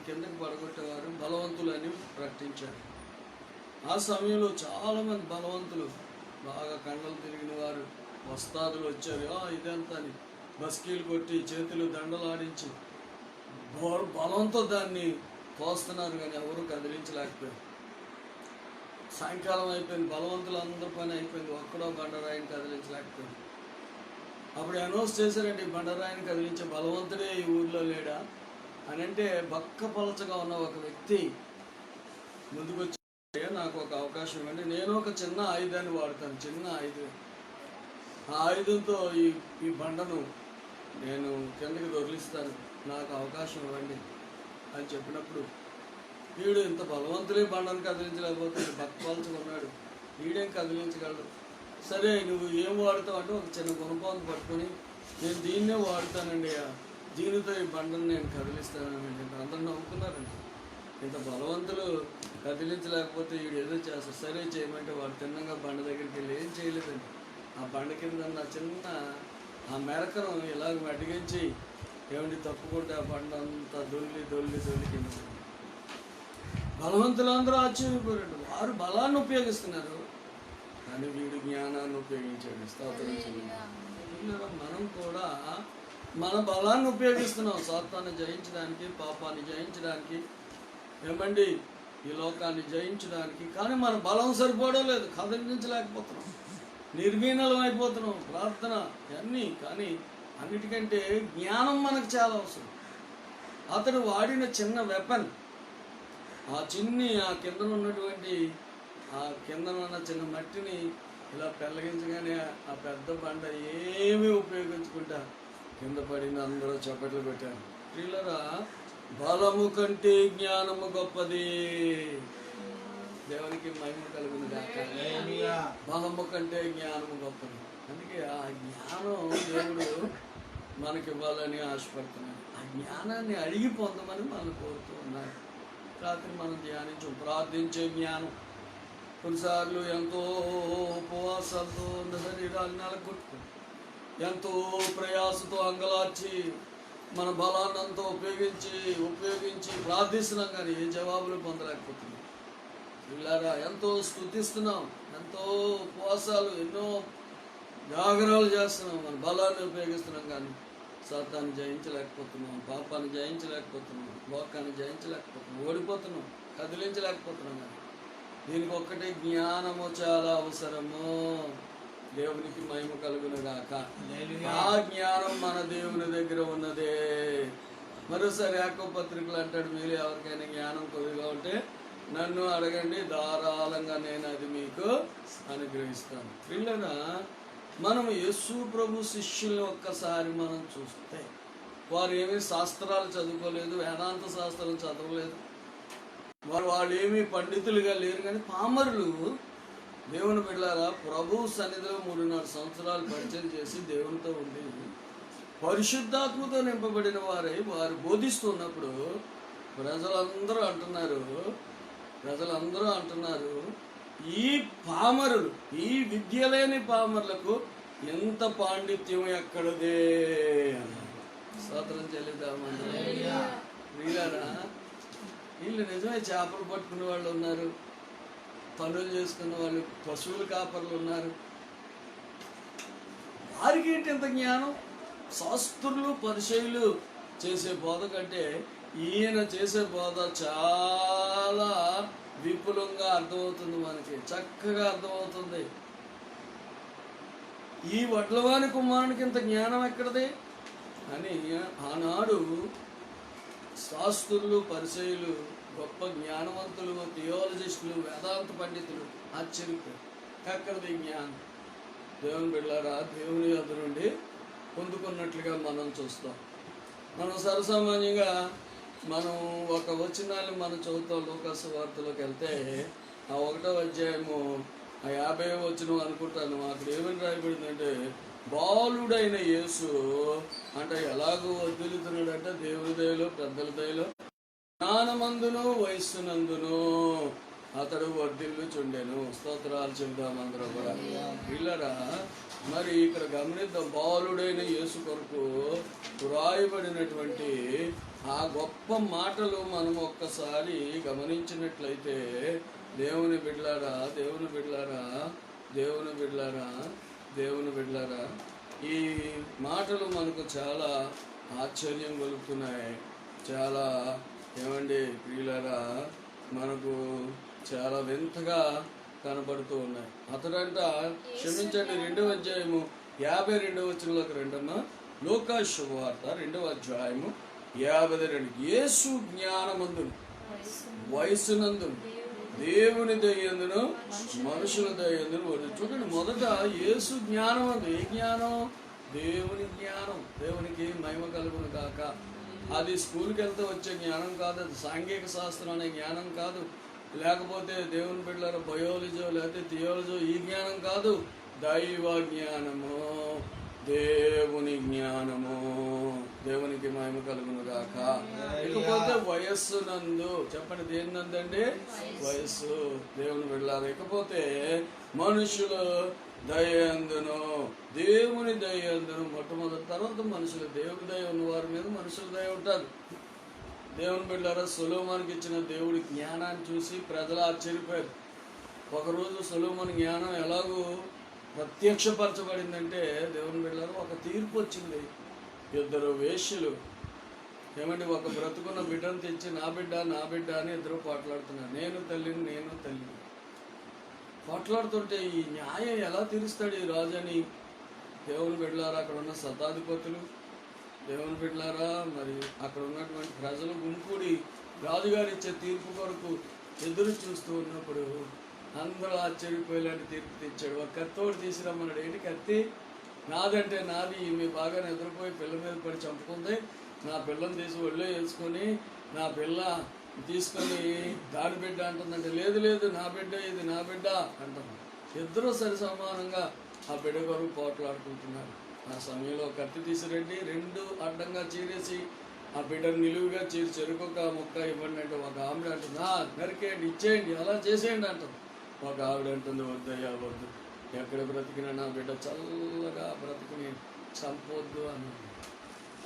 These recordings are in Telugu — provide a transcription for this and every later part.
కిందకి పడగొట్టేవారు బలవంతులని ప్రకటించారు. ఆ సమయంలో చాలామంది బలవంతులు, బాగా కండలు తిరిగిన వారు, వస్తాదులు వచ్చారు. ఇదంతా అని బస్కీలు కొట్టి చేతులు దండలాడించి బలంతో దాన్ని తోస్తున్నారు, కానీ ఎవరు కదిలించలేకపోయారు. సాయంకాలం అయిపోయింది, బలవంతులు అందరి పని అయిపోయింది, ఒక్కడో బండరాయిని కదిలించలేకపోయింది. అప్పుడు అనౌన్స్ చేశారండి, బండరాయిని కదిలించే బలవంతుడే ఈ ఊర్లో లేడా అని. అంటే బక్కపలచగా ఉన్న ఒక వ్యక్తి ముందుకొచ్చి, నాకు ఒక అవకాశం ఇవ్వండి, నేను ఒక చిన్న ఆయుధాన్ని వాడతాను, చిన్న ఆయుధం, ఆ ఆయుధంతో ఈ బండను నేను కిందకి దొరిలిస్తాను, నాకు అవకాశం ఇవ్వండి అని చెప్పినప్పుడు, వీడు ఇంత బలవంతులే బండను కదిలించలేకపోతే బక్కపలచుకున్నాడు, వీడేం కదిలించగలడు, సరే నువ్వు ఏం వాడుతావు అంటే ఒక చిన్న గుణపాంత పట్టుకొని, నేను దీన్నే వాడుతానండి, దీనితో ఈ బండను నేను కదిలిస్తానండి. అందరూ నవ్వుకున్నారండి. ఇంత బలవంతులు కదిలించలేకపోతే వీడు ఏదో చేస్తారు, సరే చేయమంటే వాడు తిన్నంగా బండ దగ్గరికి వెళ్ళి ఏం చేయలేదండి. ఆ బండ కింద నా చిన్న ఆ మెరకను ఇలాగ అడిగించి, ఏమిటి తప్పుకుంటే ఆ బండ అంతా దొల్లి దొల్లి దొల్లి కింద. బలవంతులందరూ ఆశ్చర్యపోయారు, వారు బలాన్ని ఉపయోగిస్తున్నారు, కానీ వీడు జ్ఞానాన్ని ఉపయోగించాడు. స్తోత్రించండి. మనం కూడా మన బలాన్ని ఉపయోగిస్తున్నాం సాతాన్ని జయించడానికి, పాపాన్ని జయించడానికి, ఏమండి ఈ లోకాన్ని జయించడానికి. కానీ మన బలం సరిపోవడం లేదు, కదిలించలేకపోతున్నాం, నిర్వీణలం అయిపోతున్నాం, ప్రార్థన అన్నీ. కానీ అన్నిటికంటే జ్ఞానం మనకు చాలా అవసరం. అతడు వాడిన చిన్న వెపన్, ఆ కింద ఉన్నటువంటి ఆ కింద ఉన్న చిన్న మట్టిని ఇలా పెళ్ళగించగానే ఆ పెద్ద బండ ఏమీ ఉపయోగించుకుంటా కింద పడిన అందరూ చప్పట్లు పెట్టారు. ప్రియులారా, బలము కంటే జ్ఞానము గొప్పది. దేవునికి మహిమ కలుగును గాక. బలము కంటే జ్ఞానము గొప్పది. అందుకే ఆ జ్ఞానం దేవుడు మనకి ఇవ్వాలని ఆశపడుతున్నాడు. ఆ జ్ఞానాన్ని అడిగి పొందమని మనం కోరుతూ ఉన్నాడు. రాత్రి మనం ధ్యానించు ప్రార్థించే జ్ఞానం. కొన్నిసార్లు ఎంతో ఉపవాసాలతో శరీరాలు నెలకొట్టుకుని, ఎంతో ప్రయాసతో అంగలార్చి మన బలాన్ని అంతా ఉపయోగించి ప్రార్థిస్తున్నాం, కానీ ఏ జవాబులు పొందలేకపోతున్నాం. ఇలాగా ఎంతో స్తుతిస్తున్నాం, ఎంతో ఉపవాసాలు, ఎన్నో జాగరాలు చేస్తున్నాం, మన బలాన్ని ఉపయోగిస్తున్నాం, కానీ సాతాన్ని జయించలేకపోతున్నాం, పాపాన్ని జయించలేకపోతున్నాం, లోకాన్ని జయించలేకపోతున్నాం, ఓడిపోతున్నాం, కదిలించలేకపోతున్నాం. కానీ దీనికి ఒక్కటే జ్ఞానము చాలా అవసరము. దేవునికి మహిమ కలుగును గాక. ఆ జ్ఞానం మన దేవుని దగ్గర ఉన్నదే. మరోసారి యాకోబు పత్రికలు అంటాడు, మీరు ఎవరికైనా జ్ఞానం కొద్దిగా ఉంటే నన్ను అడగండి, ధారాళంగా నేను అది మీకు అనుగ్రహిస్తాను. పిల్లన మనం యేసు ప్రభు శిష్యుల్ని ఒక్కసారి మనం చూస్తే, వారు ఏమీ శాస్త్రాలు చదువుకోలేదు, వేదాంత శాస్త్రాలు చదవలేదు, వాళ్ళు ఏమీ పండితులుగా లేరు, కానీ పామరులు. దేవుని బిడ్డలారా, ప్రభు సన్నిధిలో 3.5 సంవత్సరాలు పరిచయం చేసి దేవునితో ఉండి పరిశుద్ధాత్మతో నింపబడిన వారు బోధిస్తున్నప్పుడు ప్రజలందరూ అంటున్నారు, ఈ పామరులు, ఈ విద్య లేని పామరులకు ఎంత పాండిత్యం ఎక్కడదే. స్తోత్రం చెల్లిద్దామండి. వీళ్ళరా, వీళ్ళు నిజమే చేపలు పట్టుకునే వాళ్ళు ఉన్నారు, పనులు చేసుకున్న వాళ్ళు, పశువుల కాపర్లు ఉన్నారు. వారికి ఏంటి ఇంత జ్ఞానం? శాస్త్రులు పరిచయులు చేసే బోధ కంటే ఈయన చేసే బోధ చాలా విపులంగా అర్థమవుతుంది, మనకి చక్కగా అర్థమవుతుంది. ఈ వడ్లవాని కుమారునికి ఇంత జ్ఞానం ఎక్కడది అని ఆనాడు శాస్త్రులు పరిచయులు, గొప్ప జ్ఞానవంతులు, థియాలజిస్టులు, వేదాంత పండితులు ఆశ్చర్యపోయారు, ఎక్కడది జ్ఞానం. దేవుని బిడ్డలారా, దేవుని యొద్ద నుండి పొందుకున్నట్లుగా మనం చూస్తాం. మనం సర్వసామాన్యంగా మనం ఒక వచనాన్ని మనం చదువుతాం. లోకాసు వార్తలోకి వెళ్తే ఆ 1వ అధ్యాయము 50వ వచనం అనుకుంటాను. అక్కడ ఏమని రాయబడిందంటే, బాలుడైన యేసు అంటే ఎలాగో వదిలుతున్నాడు అంటే, దేవుని దయలో, పెద్దల దయలో, జ్ఞానమందును వయస్సునందును అతడు వర్ధిల్లుచుండెను. స్తోత్రాలు చెబుదాం అందరూ కూడా. పిల్లరా, మరి ఇక్కడ గమనిద్దాం, బాలుడైన యేసు కొరకు రాయబడినటువంటి ఆ గొప్ప మాటలు మనం ఒక్కసారి గమనించినట్లయితే, దేవుని బిడ్డలారా, దేవుని బిడ్డలారా, దేవుని బిడ్డలారా, దేవుని బిడ్డలారా, ఈ మాటలు మనకు చాలా ఆశ్చర్యం కలుగుతున్నాయి. చాలా ఏమండి ప్రియులారా, మనకు చాలా వింతగా కనబడుతూ ఉన్నాయి. అతడంట క్షమించండి, 2వ అధ్యాయము 52వ వచనంలోకి రండమ్మా. లూకా శుభవార్త 2వ అధ్యాయము 52. యేసు జ్ఞానమందును వయస్సునందును దేవుని దయందును మనుషుల దయందును. చూడండి, మొదట యేసు జ్ఞానమందు. ఏ జ్ఞానం? దేవుని జ్ఞానం. దేవునికి మహిమ కలుగును కాక. అది స్కూల్కి వెళ్తే వచ్చే జ్ఞానం కాదు, అది సాంఘిక శాస్త్రం అనే జ్ఞానం కాదు, లేకపోతే దేవుని బిడ్డల బయాలజీ లేకపోతే థియాలజీ, ఈ జ్ఞానం కాదు. దైవ జ్ఞానము, దేవుని జ్ఞానము. దేవునికి మహిమ కలుగును గాక. ఇకపోతే వయస్సు నందు, చెప్పండి దేని నందండి? వయస్సు. దేవుని బిడ్డలారా, ఇకపోతే మనుషులు దయందును, దేవుని దయందును. మొట్టమొదటి, తర్వాత మనుషులు. దేవుని దయ ఉన్న వారి మీద మనుషుల దయ ఉంటుంది. దేవుని బిడ్డలారా, సొలొమోనుకి ఇచ్చిన దేవుడి జ్ఞానాన్ని చూసి ప్రజలు ఆశ్చర్యపోయారు. ఒకరోజు సొలొమోను జ్ఞానం ఎలాగూ ప్రత్యక్షపరచబడిందంటే, దేవుని బిడ్డలారా, ఒక తీర్పు వచ్చింది. 2 వేశ్యలు ఏమంటే ఒక బ్రతుకున్న బిడ్డను తెచ్చి నా బిడ్డ నా బిడ్డ అని 2 పోట్లాడుతున్నారు. నేను తల్లిని, నేను తల్లిని పోట్లాడుతుంటే ఈ న్యాయం ఎలా తీరుస్తాడు ఈ రాజు అని దేవుని బిడ్డలారా, అక్కడ ఉన్న శతాధిపతులు, దేవుని బిడ్డలారా, మరి అక్కడ ఉన్నటువంటి ప్రజలు గుంపుడి రాజుగారు ఇచ్చే తీర్పు కొరకు ఎదురు చూస్తూ ఉన్నప్పుడు అందరూ ఆశ్చర్యపోయేలాంటి తీర్పు తెచ్చాడు. ఒక కత్తోడు తీసుకురమ్మన్నాడు. ఏంటి కత్తి? నాదంటే నాది, మీ బాగా నిద్రపోయి పిల్ల మీద పడి చంపుకుంది, నా పిల్లని తీసి ఒళ్ళో వేసుకొని నా పిల్ల తీసుకొని దాని బిడ్డ అంటుందంటే, లేదు లేదు నా బిడ్డ, ఇది నా బిడ్డ అంటున్నాడు. ఇద్దరూ సరి సమానంగా ఆ బిడ్డ కొరకు పోట్లాడుకుంటున్నారు. ఆ సమయంలో కత్తి తీసిరండి, 2 అడ్డంగా చీరేసి ఆ బిడ్డను నిలువుగా చీరి చెరుకొక ముక్క ఇవ్వండి అంటే, ఒక ఆవిడ అంటుంది నరికేయండి, ఇచ్చేయండి, అలా చేసేయండి అంటుంది. ఒక ఆవిడ అంటుంది, వద్దయ్యా వద్దు, ఎక్కడ బ్రతికినా నా బిడ్డ చల్లగా బ్రతికిని చంపొద్దు అని.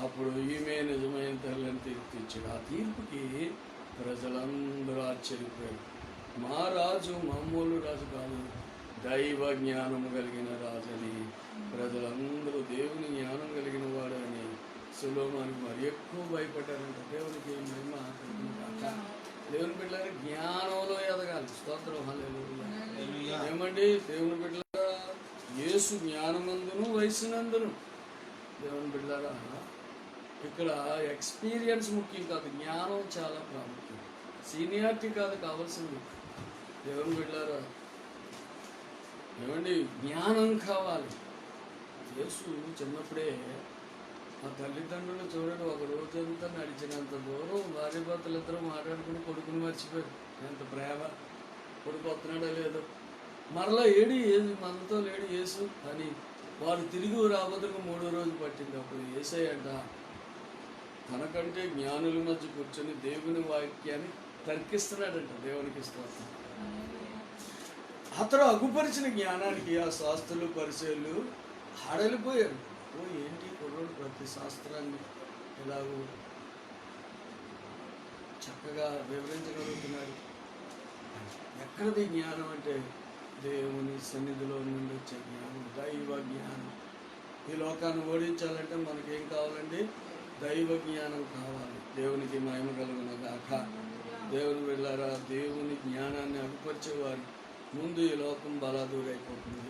అప్పుడు ఈమె నిజమైన తల్లిని తీర్పు ఇచ్చాడు. ఆ తీర్పుకి ప్రజలందరూ ఆశ్చర్యపోయారు. మా రాజు మామూలు రాజు కాదు, దైవ జ్ఞానము కలిగిన రాజు అని. ప్రజలందరూ దేవుని జ్ఞానం కలిగిన వాడు అని సొలొమోనుకి మరి ఎక్కువ భయపడ్డారంట. దేవునికి మహిమ కలిగిన కాక. దేవుని బిడ్డలారా, జ్ఞానంలో ఎదగాలి. స్తోత్రం, హల్లెలూయా. ఏమండి దేవుని బిడ్డలారా, యేసు జ్ఞానమందును వయసునందును. దేవుని బిడ్డలారా, ఇక్కడ ఎక్స్పీరియన్స్ ముఖ్యం కాదు, జ్ఞానం చాలా ప్రాముఖ్యం. సీనియారిటీ కాదు కావాల్సింది. దేవుని బిడ్డలారా, ఏమండి జ్ఞానం కావాలి. యేసు చిన్నప్పుడే ఆ తల్లిదండ్రులు చూడండి, ఒక రోజంతా నడిచినంత దూరం భార్య భర్తలు ఇద్దరు మాట్లాడుకుని కొడుకుని మర్చిపోయారు. ఎంత ప్రేమ, కొడుకు వస్తున్నాడో లేదో, మరలా ఏడి మనతో లేడు యేసు అని వారు తిరిగి రాబోతుకు 3వ రోజు పట్టింది. అప్పుడు యేసయ్యంట తనకంటే జ్ఞానుల మధ్య కూర్చొని దేవుని వాక్యాన్ని తర్కిస్తున్నాడంట. దేవునికి స్తోత్రం. అతడు అగుపరిచిన జ్ఞానానికి ఆ శాస్త్రులు పరిచయాలు హడలిపోయారు. ఓ ఏంటి కుర్రోడు ప్రతి శాస్త్రాన్ని ఎలాగో చక్కగా వివరించగలుగుతున్నాడు. ఎక్కడది జ్ఞానం అంటే దేవుని సన్నిధిలో నుండి వచ్చే జ్ఞానం, దైవ జ్ఞానం. ఈ లోకాన్ని ఓడించాలంటే మనకేం కావాలండి? దైవ జ్ఞానం కావాలి. దేవునికి మహిమ కలుగును గాక. దేవుని వెళ్ళారా, దేవుని జ్ఞానాన్ని అగుపరిచేవారు ముందు ఈ లోకం బలాదూరైపోతుంది.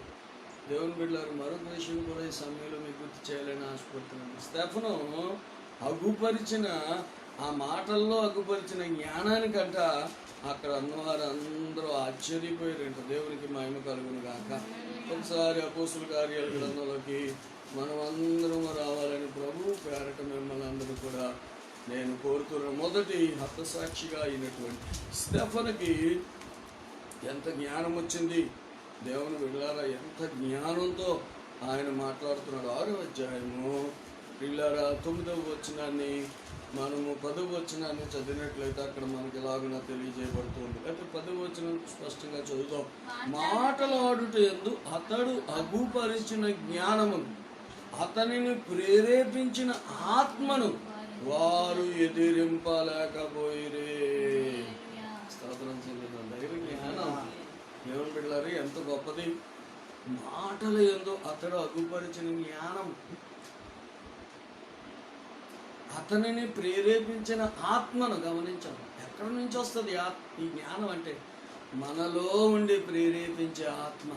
దేవుని బిడ్డలారు, మరొక విషయం కూడా ఈ సమయంలో మీకు గుర్తు చేయాలని ఆశపడుతున్నాను. స్టెఫను అగుపరిచిన ఆ మాటల్లో అగుపరిచిన జ్ఞానానికంట అక్కడ అన్నవారు అందరూ ఆశ్చర్యపోయారంట. దేవునికి మహిమ కలుగును గాక. ఒకసారి అపోస్తుల కార్యాల గ్రంథంలోకి మనం అందరం రావాలని ప్రభు పేరట మిమ్మల్ని అందరూ కూడా నేను కోరుతున్నాను. మొదటి హతసాక్షిగా అయినటువంటి స్టెఫనుకి ఎంత జ్ఞానం వచ్చింది. దేవుని బిడ్డలారా, ఎంత జ్ఞానంతో ఆయన మాట్లాడుతున్నాడు. 6వ అధ్యాయము పిల్లారా 9వ వచనాన్ని మనము 10వ వచనాన్ని చదివినట్లయితే అక్కడ మనకి ఎలాగునా తెలియజేయబడుతుంది. అయితే 10వ వచనం స్పష్టంగా చదువుతాం. మాటలాడుట యందు అతడు అగుపరిచిన జ్ఞానమును, అతనిని ప్రేరేపించిన ఆత్మను వారు ఎదిరింపలేకపోయిరే. స్తోత్రం చెల్లిద్దాం. దైవ జ్ఞానం దేవుని బిడ్డలారు ఎంత గొప్పది. మాటలు ఏందో అతడు అగుపరిచిన జ్ఞానం, అతనిని ప్రేరేపించిన ఆత్మను గమనించాలి. ఎక్కడి నుంచి వస్తుంది ఈ జ్ఞానం అంటే మనలో ఉండి ప్రేరేపించే ఆత్మ.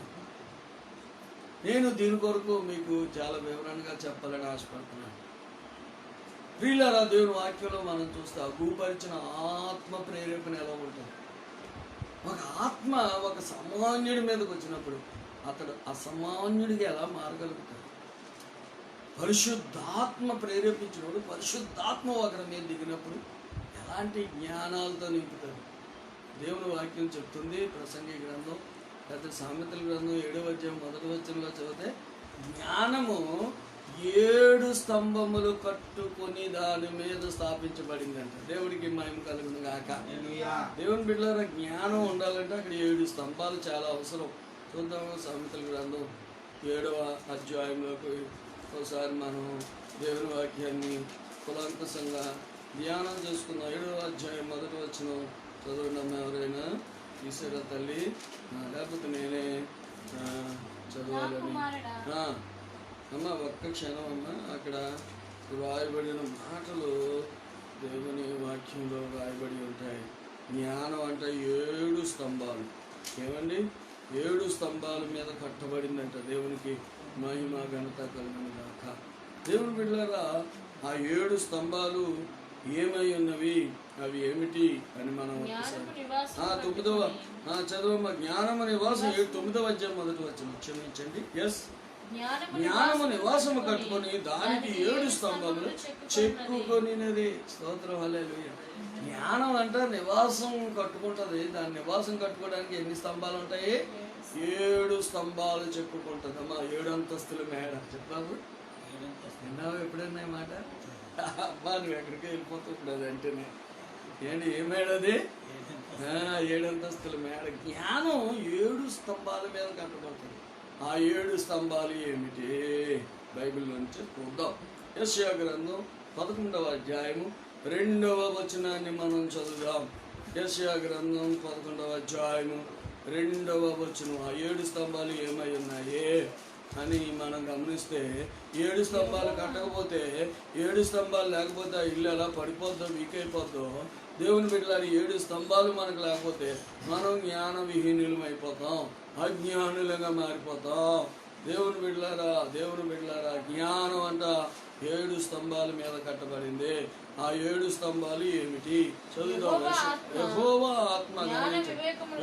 నేను దీని కొరకు మీకు చాలా వివరంగా చెప్పాలని ఆశపడుతున్నాను. ప్రియులారా, దేవుని వాక్యంలో మనం చూస్తే అగుపరిచిన ఆత్మ ప్రేరేపణ ఎలా ఉంటుంది. ఒక ఆత్మ ఒక సామాన్యుడి మీదకి వచ్చినప్పుడు అతడు అసామాన్యుడిగా ఎలా మారగలుగుతాడు. పరిశుద్ధాత్మ ప్రేరేపించినప్పుడు, పరిశుద్ధాత్మ ఒకరి మీద దిగినప్పుడు ఎలాంటి జ్ఞానాలతో నింపుతాడు. దేవుని వాక్యం చెప్తుంది. ప్రసంగి గ్రంథం లేదా సామెతల గ్రంథం 7వ అధ్యాయం 1వ వచనంలో చదివితే, జ్ఞానము 7 స్తంభములు కట్టుకొని దాని మీద స్థాపించబడిందంట. దేవుడికి మహిమ కలుగును గాక. దేవుని బిడ్డలారా, జ్ఞానం ఉండాలంటే అక్కడ 7 స్తంభాలు చాలా అవసరం. చూద్దాము సామెతల గ్రంథం 7వ అధ్యాయంలోకి ఒకసారి మనం దేవుని వాక్యాన్ని కులాంకసంగా ధ్యానం చేసుకుందాం. 7వ అధ్యాయం 1వ వచనం చదవండి అమ్మ. ఎవరైనా తీసారా తల్లి? లేకపోతే నేనే చదవాలని. అమ్మ ఒక్క క్షణం అమ్మ. అక్కడ రాయబడిన మాటలు దేవుని వాక్యంలో రాయబడి ఉంటాయి. జ్ఞానం అంటే 7 స్తంభాలు. ఏమండి? 7 స్తంభాల మీద కట్టబడిందంట. దేవునికి మహిమ ఘనత కలుగును గాక. దేవుని బిడ్డలారా, ఆ 7 స్తంభాలు ఏమై ఉన్నవి, అవి ఏమిటి అని మనం చదవమ్మ. జ్ఞానము నివాసం 9వ అధ్యాయం 1వ వచనం. క్షమించండి. ఎస్, జ్ఞానము నివాసము కట్టుకొని దానికి 7 స్తంభములు చెక్కుకొనినది. స్తోత్రం, హల్లెలూయా. జ్ఞానం అంటే నివాసం కట్టుకుంటుంది. దాని నివాసం కట్టుకోవడానికి ఎన్ని స్తంభాలు ఉంటాయి? 7 స్తంభాలు చెప్పుకుంటుంది. అమ్మా, 7 అంతస్తుల మేడ. చెప్పావు విన్నావు ఎప్పుడన్నా ఈ మాట? అమ్మా, నువ్వు ఎక్కడికి వెళ్ళిపోతావు ఇప్పుడు అది అంటేనే. ఏంటి, ఏ మేడ అది? 7 అంతస్తుల మేడ. జ్ఞానం 7 స్తంభాల మీద కట్టబడుతుంది. ఆ 7 స్తంభాలు ఏమిటి? బైబిల్ నుంచి చూద్దాం. యెషయా గ్రంథం 11వ అధ్యాయము 2వ వచనాన్ని మనం చదువుదాం. యెషయా గ్రంథం 11వ అధ్యాయము 2వ వచనం. ఆ 7 స్తంభాలు ఏమై ఉన్నాయి అని మనం గమనిస్తే, 7 స్తంభాలు కట్టకపోతే, 7 స్తంభాలు లేకపోతే ఆ ఇల్లు ఎలా పడిపోద్దో, వీక్ అయిపోద్దో. దేవుని బిడ్డలారా, 7 స్తంభాలు మనకు లేకపోతే మనం జ్ఞాన విహీనులం అయిపోతాం, అజ్ఞానులుగా మారిపోతాం. దేవుని బిడ్డలారా, జ్ఞానం అంట 7 స్తంభాల మీద కట్టబడింది. ఆ 7 స్తంభాలు ఏమిటి? చదువుదాం. యెహోవా ఆత్మ.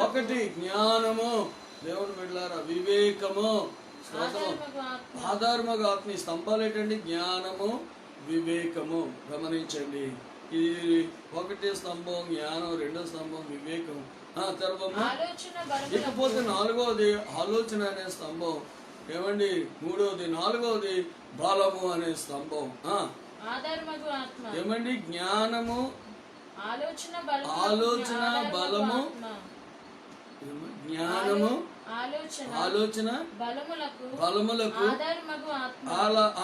1 జ్ఞానము. దేవుని బిడ్డలారా, వివేకము. ఆధారముగా ఆత్మ. ఈ స్తంభాలు ఏంటండి? జ్ఞానము, వివేకము. గమనించండి, ఇది 1 స్తంభం జ్ఞానం, 2వ స్తంభం వివేకం. తర్వమ్మా. ఇకపోతే 4వది ఆలోచన అనే స్తంభం. ఏమండి? 3వది 4వది బలము అనే స్తంభం. ఏమండి? జ్ఞానము, ఆలోచన, బలము. జ్ఞానము, ఆలోచన, బలములకు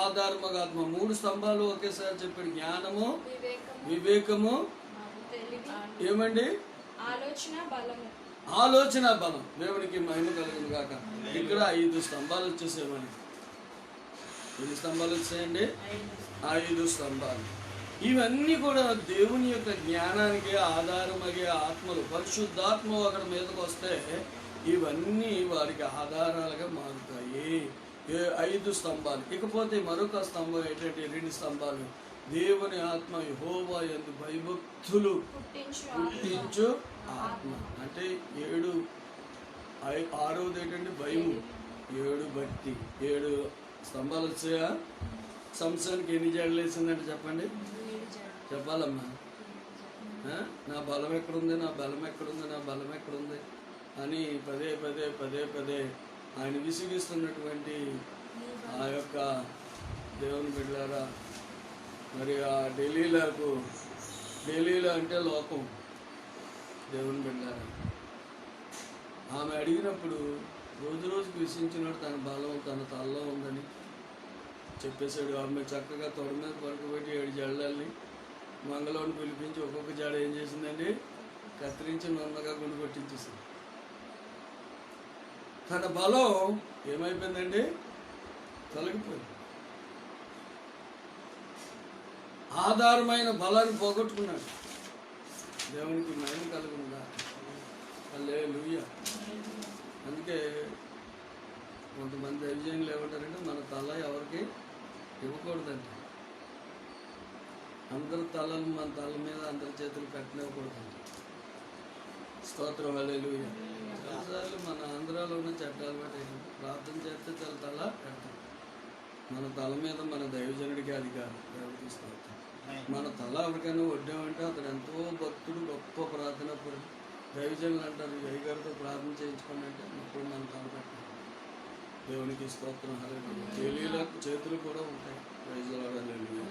ఆధారమగు ఆత్మ. 3 స్తంభాలు ఒకేసారి చెప్పాడు. జ్ఞానము, వివేకము, ఏమండి? ఆలోచన, బలం. దేవునికి మహిమ కలుగును గాక. ఇక్కడ 5 స్తంభాలు వచ్చేసేమని. 5 స్తంభాలు వచ్చాయండి. 5 స్తంభాలు. ఇవన్నీ కూడా దేవుని యొక్క జ్ఞానానికి ఆధారమగే ఆత్మలు. పరిశుద్ధాత్మ ఒకరి మీదకి వస్తే ఇవన్నీ వారికి ఆధారాలుగా మారుతాయి. 5 స్తంభాలు. ఇకపోతే మరొక స్తంభం ఏంటంటే 2 స్తంభాలు. దేవుని ఆత్మ, యెహోవా యందు భయభక్తులు పుట్టించు ఆత్మ. అంటే 7. 6వది ఏంటంటే భయము, 7 భక్తి. 7 స్తంభాలు వచ్చాయా? సంసానికి ఎన్ని జడలు వేసిందంటే చెప్పండి, చెప్పాలమ్మా. నా బలం ఎక్కడుంది, నా బలం ఎక్కడుంది, నా బలం ఎక్కడుంది అని పదే పదే ఆయన విసిగిస్తున్నటువంటి ఆ యొక్క దేవుని బిడ్డలారా, మరి ఆ ఢిల్లీలో అంటే లోకం. దేవుని బిడ్డలారా, ఆమె అడిగినప్పుడు రోజుకి విసిగించినట్టు తన బలం తన తలలో ఉందని చెప్పేశాడు. ఆమె చక్కగా తొడ మీద పడుకోబెట్టి 7 జడలని మంగళవాడిని పిలిపించి ఒక్కొక్క జాడ ఏం చేసిందండి, కత్తిరించి నున్నగా గుండు కొట్టించేసింది. తన బలం ఏమైపోయిందండి, తొలగిపోయింది. ఆధారమైన బలాన్ని పోగొట్టుకున్నాడు. దేవునికి మహిమ కలుగునుగా. హల్లెలూయా. అందుకే కొంతమంది దైవజనులు ఏమంటారంటే, మన తల ఎవరికి ఇవ్వకూడదండి. అందరి తలలు మన తల మీద అందరి చేతులు పెట్టనివ్వకూడదండి. స్తోత్రం. హల్లెలూయా. చాలాసార్లు మన ఆంధ్రాలో ఉన్న చట్టాలు బట్టి ప్రార్థన చేస్తే తల పెడతాం. మన తల మీద మన దైవజనుడికి అధికారం. దేవుడికి స్తోత్రం. మన తల ఎవరికైనా వడ్డామంటే అతడు ఎంతో భక్తుడు, గొప్ప ప్రార్థన పరుడు. దైవజనులు అంటారు, అయ్యగారితో ప్రార్థన చేయించుకోండి అంటే అప్పుడు మన తల పెట్టాలి. దేవునికి స్తోత్రం. హల్లెలూయా. తెలియలకు చేతులు కూడా ఉంటాయి. Praise the lord. హల్లెలూయా.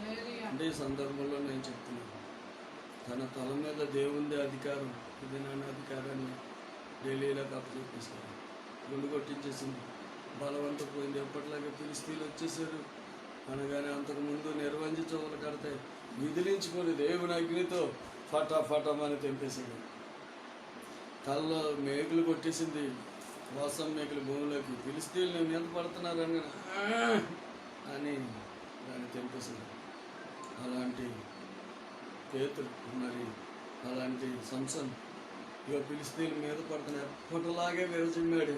అంటే ఈ సందర్భంలో నేను చెప్తున్నాను, తన తల మీద దేవుంది అధికారం. ఇది నాన్న అధికారాన్ని డైలీలకు అప్పచెప్పేశారు. గుండు కొట్టించేసింది. బలవంత పోయింది. ఎప్పటిలాగే ఫిలిష్తీయులు వచ్చేసారు అనగానే అంతకుముందు నిర్వంజి చెవులు కడితే విదిలించుకొని దేవుని అగ్నితో ఫటాఫటమని తెంపేసింది. తలలో మేకులు కొట్టేసింది. వాసం మేకులు భూమిలోకి. ఫిలిష్తీయులు మీద పడుతున్నారు అని దాన్ని తెంపేసింది. అలాంటి పేతురు, మరి అలాంటి సంసన్ ఇక ఫిలిష్తీయుల మీద పడుతున్న ఎప్పటిలాగే విరచిమ్మాడు.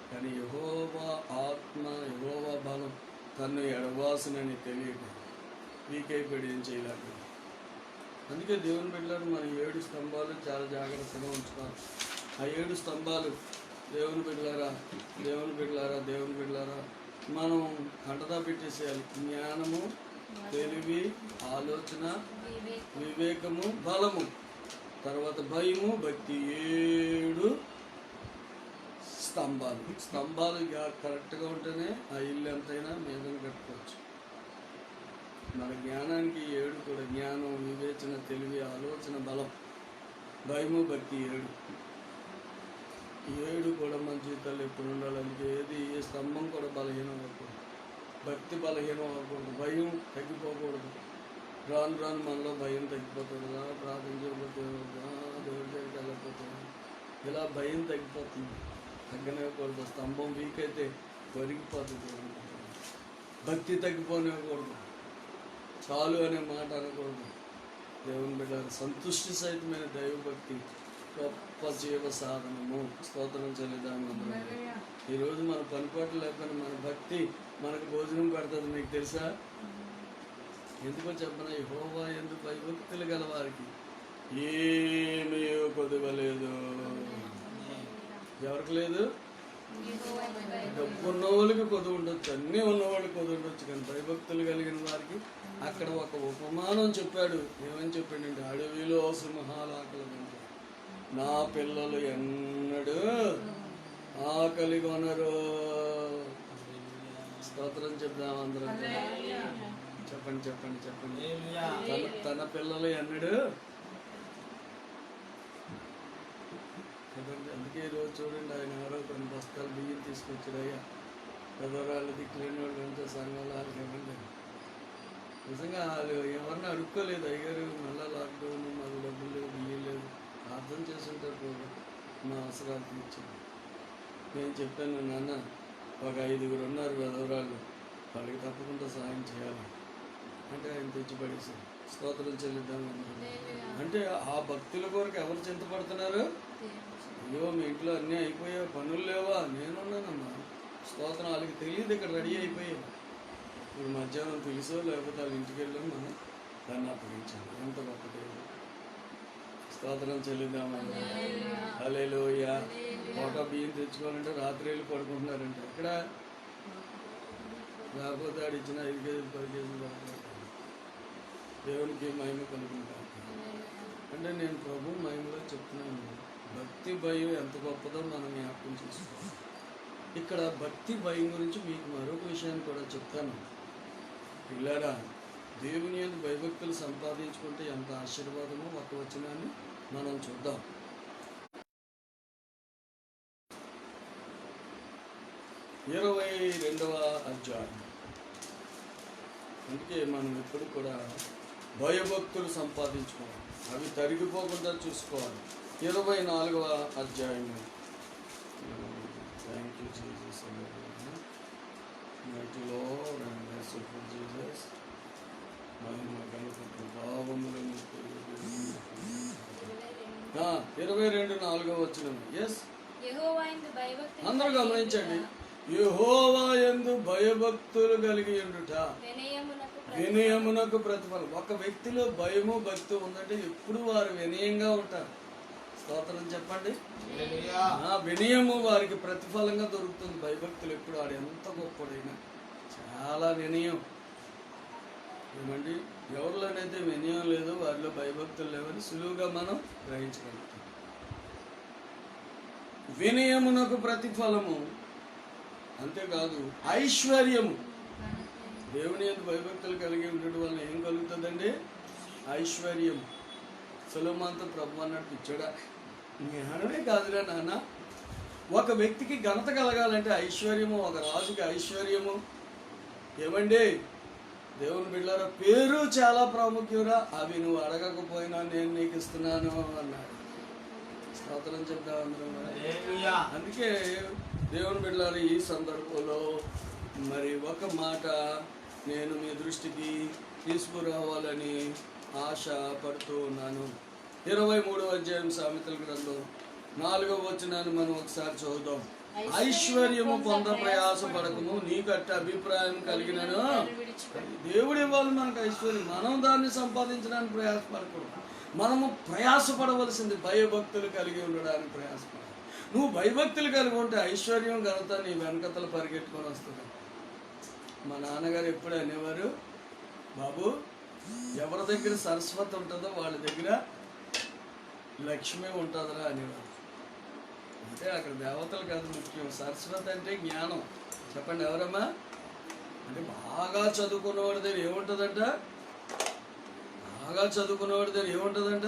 కానీ యెహోవా ఆత్మ, యెహోవా బలం తన్ను ఎడవాసునని తెలియక వీకైపోయాడు, ఏం చేయలేక. అందుకే దేవుని బిడ్డలను మన 7 స్తంభాలు చాలా జాగ్రత్తగా ఉంచుకోవాలి. ఆ 7 స్తంభాలు దేవుని బిడ్డలారా, దేవుని బిడ్డలారా, దేవుని బిడ్డలారా మనం కంటదా పెట్టేసేయాలి. జ్ఞానము, తెలివి, ఆలోచన, వివేకము, బలము, తర్వాత భయము, భక్తి. 7 స్తంభాలు. స్తంభాలు కరెక్ట్గా ఉంటేనే ఆ ఇల్లు ఎంతైనా మీద కట్టుకోవచ్చు. మన జ్ఞానానికి 7 కూడా. జ్ఞానం, వివేచన, తెలివి, ఆలోచన, బలం, భయము, భక్తి. 7 కూడా మన జీవితాల్లో ఎప్పుడు ఉండాలి. అందుకే ఏ స్తంభం కూడా బలహీనం అవ్వకూడదు. భక్తి బలహీనం అవ్వకూడదు. భయం తగ్గిపోకూడదు. రాను రాను మనలో భయం తగ్గిపోతుంది. ప్రార్థన చేయకపోతే, దేవుడి దగ్గరికి వెళ్ళకపోతే ఇలా భయం తగ్గిపోతుంది. తగ్గనివ్వకూడదు. స్తంభం వీక్ అయితే ఒరిగిపోతుంది. భక్తి తగ్గిపోనివ్వకూడదు. చాలు అనే మాట అనకూడదు. దేవుని బిడ్డ సంతుష్టి సహితమైన దైవభక్తి గొప్ప జీవ సాధనము. స్తోత్రం చెల్లిద్దాము. ఈరోజు మన పనిపాట్లు లేకపోయినా మన భక్తి మనకు భోజనం పెడుతుంది. మీకు తెలుసా? ఎందుకో చెప్పన, యెహోవా యందు భయభక్తులు గల వారికి ఏమీ కొదవలేదు. ఎవరికి లేదు? డబ్బు ఉన్న వాళ్ళకి కొద్దు ఉండొచ్చు, అన్నీ ఉన్నవాళ్ళకి కొద్దు ఉండొచ్చు, కానీ భయభక్తులు కలిగిన వారికి. అక్కడ ఒక ఉపమానం చెప్పాడు. ఏమని చెప్పాడంటే, అడవిలో సింహాలు ఆకలి కొంటారు, నా పిల్లలు ఎన్నడూ ఆకలి కొనరు. స్తోత్రం చెప్దాం అందరం. చెప్పండి చెప్పండి చెప్పండి. తన పిల్లలు ఎన్నడూ. అందుకే ఈరోజు చూడండి, ఆయన ఎవరో కొన్ని బస్తాలు బియ్యం తీసుకొచ్చాడు. అయ్యా పెద్దవాళ్ళు దిక్కులేని వాళ్ళు ఎంతో సంఘంలో వాళ్ళకి ఇవ్వండి. నిజంగా వాళ్ళు ఎవరిని అడుక్కోలేదు. అయ్యారు మళ్ళీ లాక్డౌన్, మాకు డబ్బులు లేవు, బియ్యం లేదు. అర్థం చేసుంటారు కూడా మా అవసరాలు తీర్చింది. నేను చెప్పాను, నాన్న ఒక 5గురు ఉన్నారు పెద్దవాళ్ళు, వాళ్ళకి తప్పకుండా సహాయం చేయాలి అంటే ఆయన తెచ్చి పడేసారు. స్తోత్రం చెల్లిద్దాం. అంటే ఆ భక్తుల కొరకు ఎవరు చింతపడుతున్నారు? అయ్యో మీ ఇంట్లో అన్నీ అయిపోయావు, పనులు లేవా? నేనున్నానమ్మా. స్తోత్రం. వాళ్ళకి తెలియదు ఇక్కడ రెడీ అయిపోయావు. ఇప్పుడు మధ్యాహ్నం తెలుసో లేకపోతే వాళ్ళ ఇంటికి వెళ్ళాం, మనం దాన్ని అప్పగించాము. ఎంత గొప్ప దేవుడు. స్తోత్రం చెల్లిద్దామని. హల్లెలూయా. ఒక బియ్యం తెచ్చుకోవాలంటే రాత్రి వెళ్ళి పడుకుంటున్నారంట. ఇక్కడ లేకపోతే ఆడు ఇచ్చిన 5 కేజీలు 10 కేజీలు దేవునికి మహిమ కలుగుతాను. అంటే నేను ప్రభు మహిమలో చెప్తున్నాను, భక్తి భయం ఎంత గొప్పదో మనం జ్ఞాపకం చేసుకోవాలి. ఇక్కడ భక్తి భయం గురించి మీకు మరొక విషయాన్ని కూడా చెప్తాను. పిల్లారా, దేవుని యందు భయభక్తులు సంపాదించుకుంటే ఎంత ఆశీర్వాదమో ఒక వచనాన్ని మనం చూద్దాం. ఇరవై 22వ అధ్యాయం. అందుకే మనం ఎప్పుడు కూడా భయభక్తులు సంపాదించుకోవాలి, అవి తరిగిపోకుండా చూసుకోవాలి. 24వ అధ్యాయము. Thank you Jesus. నటిలో సూపర్ జీసస్ మహిమ కలుగుతూ భావములను 22:4 వచనం. ఎస్, అందరూ గమనించండి. యెహోవా యందు భయభక్తులు కలిగి ఉండుట వినయమునకు ప్రతిఫలం. ఒక వ్యక్తిలో భయము భక్తి ఉందంటే ఎప్పుడు వారు వినయంగా ఉంటారు. స్తోత్రం చెప్పండి. వినయము వారికి ప్రతిఫలంగా దొరుకుతుంది. భయభక్తులు ఎప్పుడు వాడు ఎంత గొప్పడైనా చాలా వినయం. ఏమండి, ఎవరిలోనైతే వినయం లేదో వారిలో భయభక్తులు లేవని సులువుగా మనం గ్రహించగలుగుతాం. వినయమునకు ప్రతిఫలము, అంతేకాదు ఐశ్వర్యము. దేవుని యందు భయభక్తులు కలిగి ఉండడం వల్ల ఏం కలుగుతుందండి? ఐశ్వర్యం. సొలొమోనుతో ప్రభు అన్నట్టు, ఇచ్చాడా జ్ఞానమే కాదురా నాన్న, ఒక వ్యక్తికి ఘనత కలగాలంటే ఐశ్వర్యము, ఒక రాజుకి ఐశ్వర్యము. ఏమండి దేవుని బిడ్డలారా, పేరు చాలా ప్రాముఖ్యంరా. అవి నువ్వు అడగకపోయినా నేను నీకు ఇస్తున్నాను అన్నాడు. స్తోత్రం చెప్తా అందరం. అందుకే దేవుని బిడ్డలారా, ఈ సందర్భంలో మరి ఒక మాట నేను మీ దృష్టికి తీసుకురావాలని ఆశ పడుతూ ఉన్నాను. 23వ అధ్యాయం సామెతల గ్రంథం 4వ వచనాన్ని మనం ఒకసారి చదువుదాం. ఐశ్వర్యము పొంద ప్రయాసపడకము, నీకట్ట అభిప్రాయం కలిగినను. దేవుడు ఇవ్వాలి మనకు ఐశ్వర్యం, మనం దాన్ని సంపాదించడానికి ప్రయాసపడకూడదు. మనము ప్రయాసపడవలసింది భయభక్తులు కలిగి ఉండడానికి ప్రయాసపడాలి. నువ్వు భయభక్తులు కలిగి ఉంటే ఐశ్వర్యం ఘనత నీ వెనకతలు పరిగెట్టుకొని వస్తుంది. మా నాన్నగారు ఎప్పుడు అనేవారు, బాబు ఎవరి దగ్గర సరస్వతి ఉంటుందో వాళ్ళ దగ్గర లక్ష్మి ఉంటుందిరా అనేవారు. అంటే అక్కడ దేవతలు కాదు ముఖ్యం, సరస్వతి అంటే జ్ఞానం. చెప్పండి ఎవరమ్మా? అంటే బాగా చదువుకున్నవాడి దగ్గర ఏముంటుందంట? బాగా చదువుకున్నవాడి దగ్గర ఏముంటుందంట?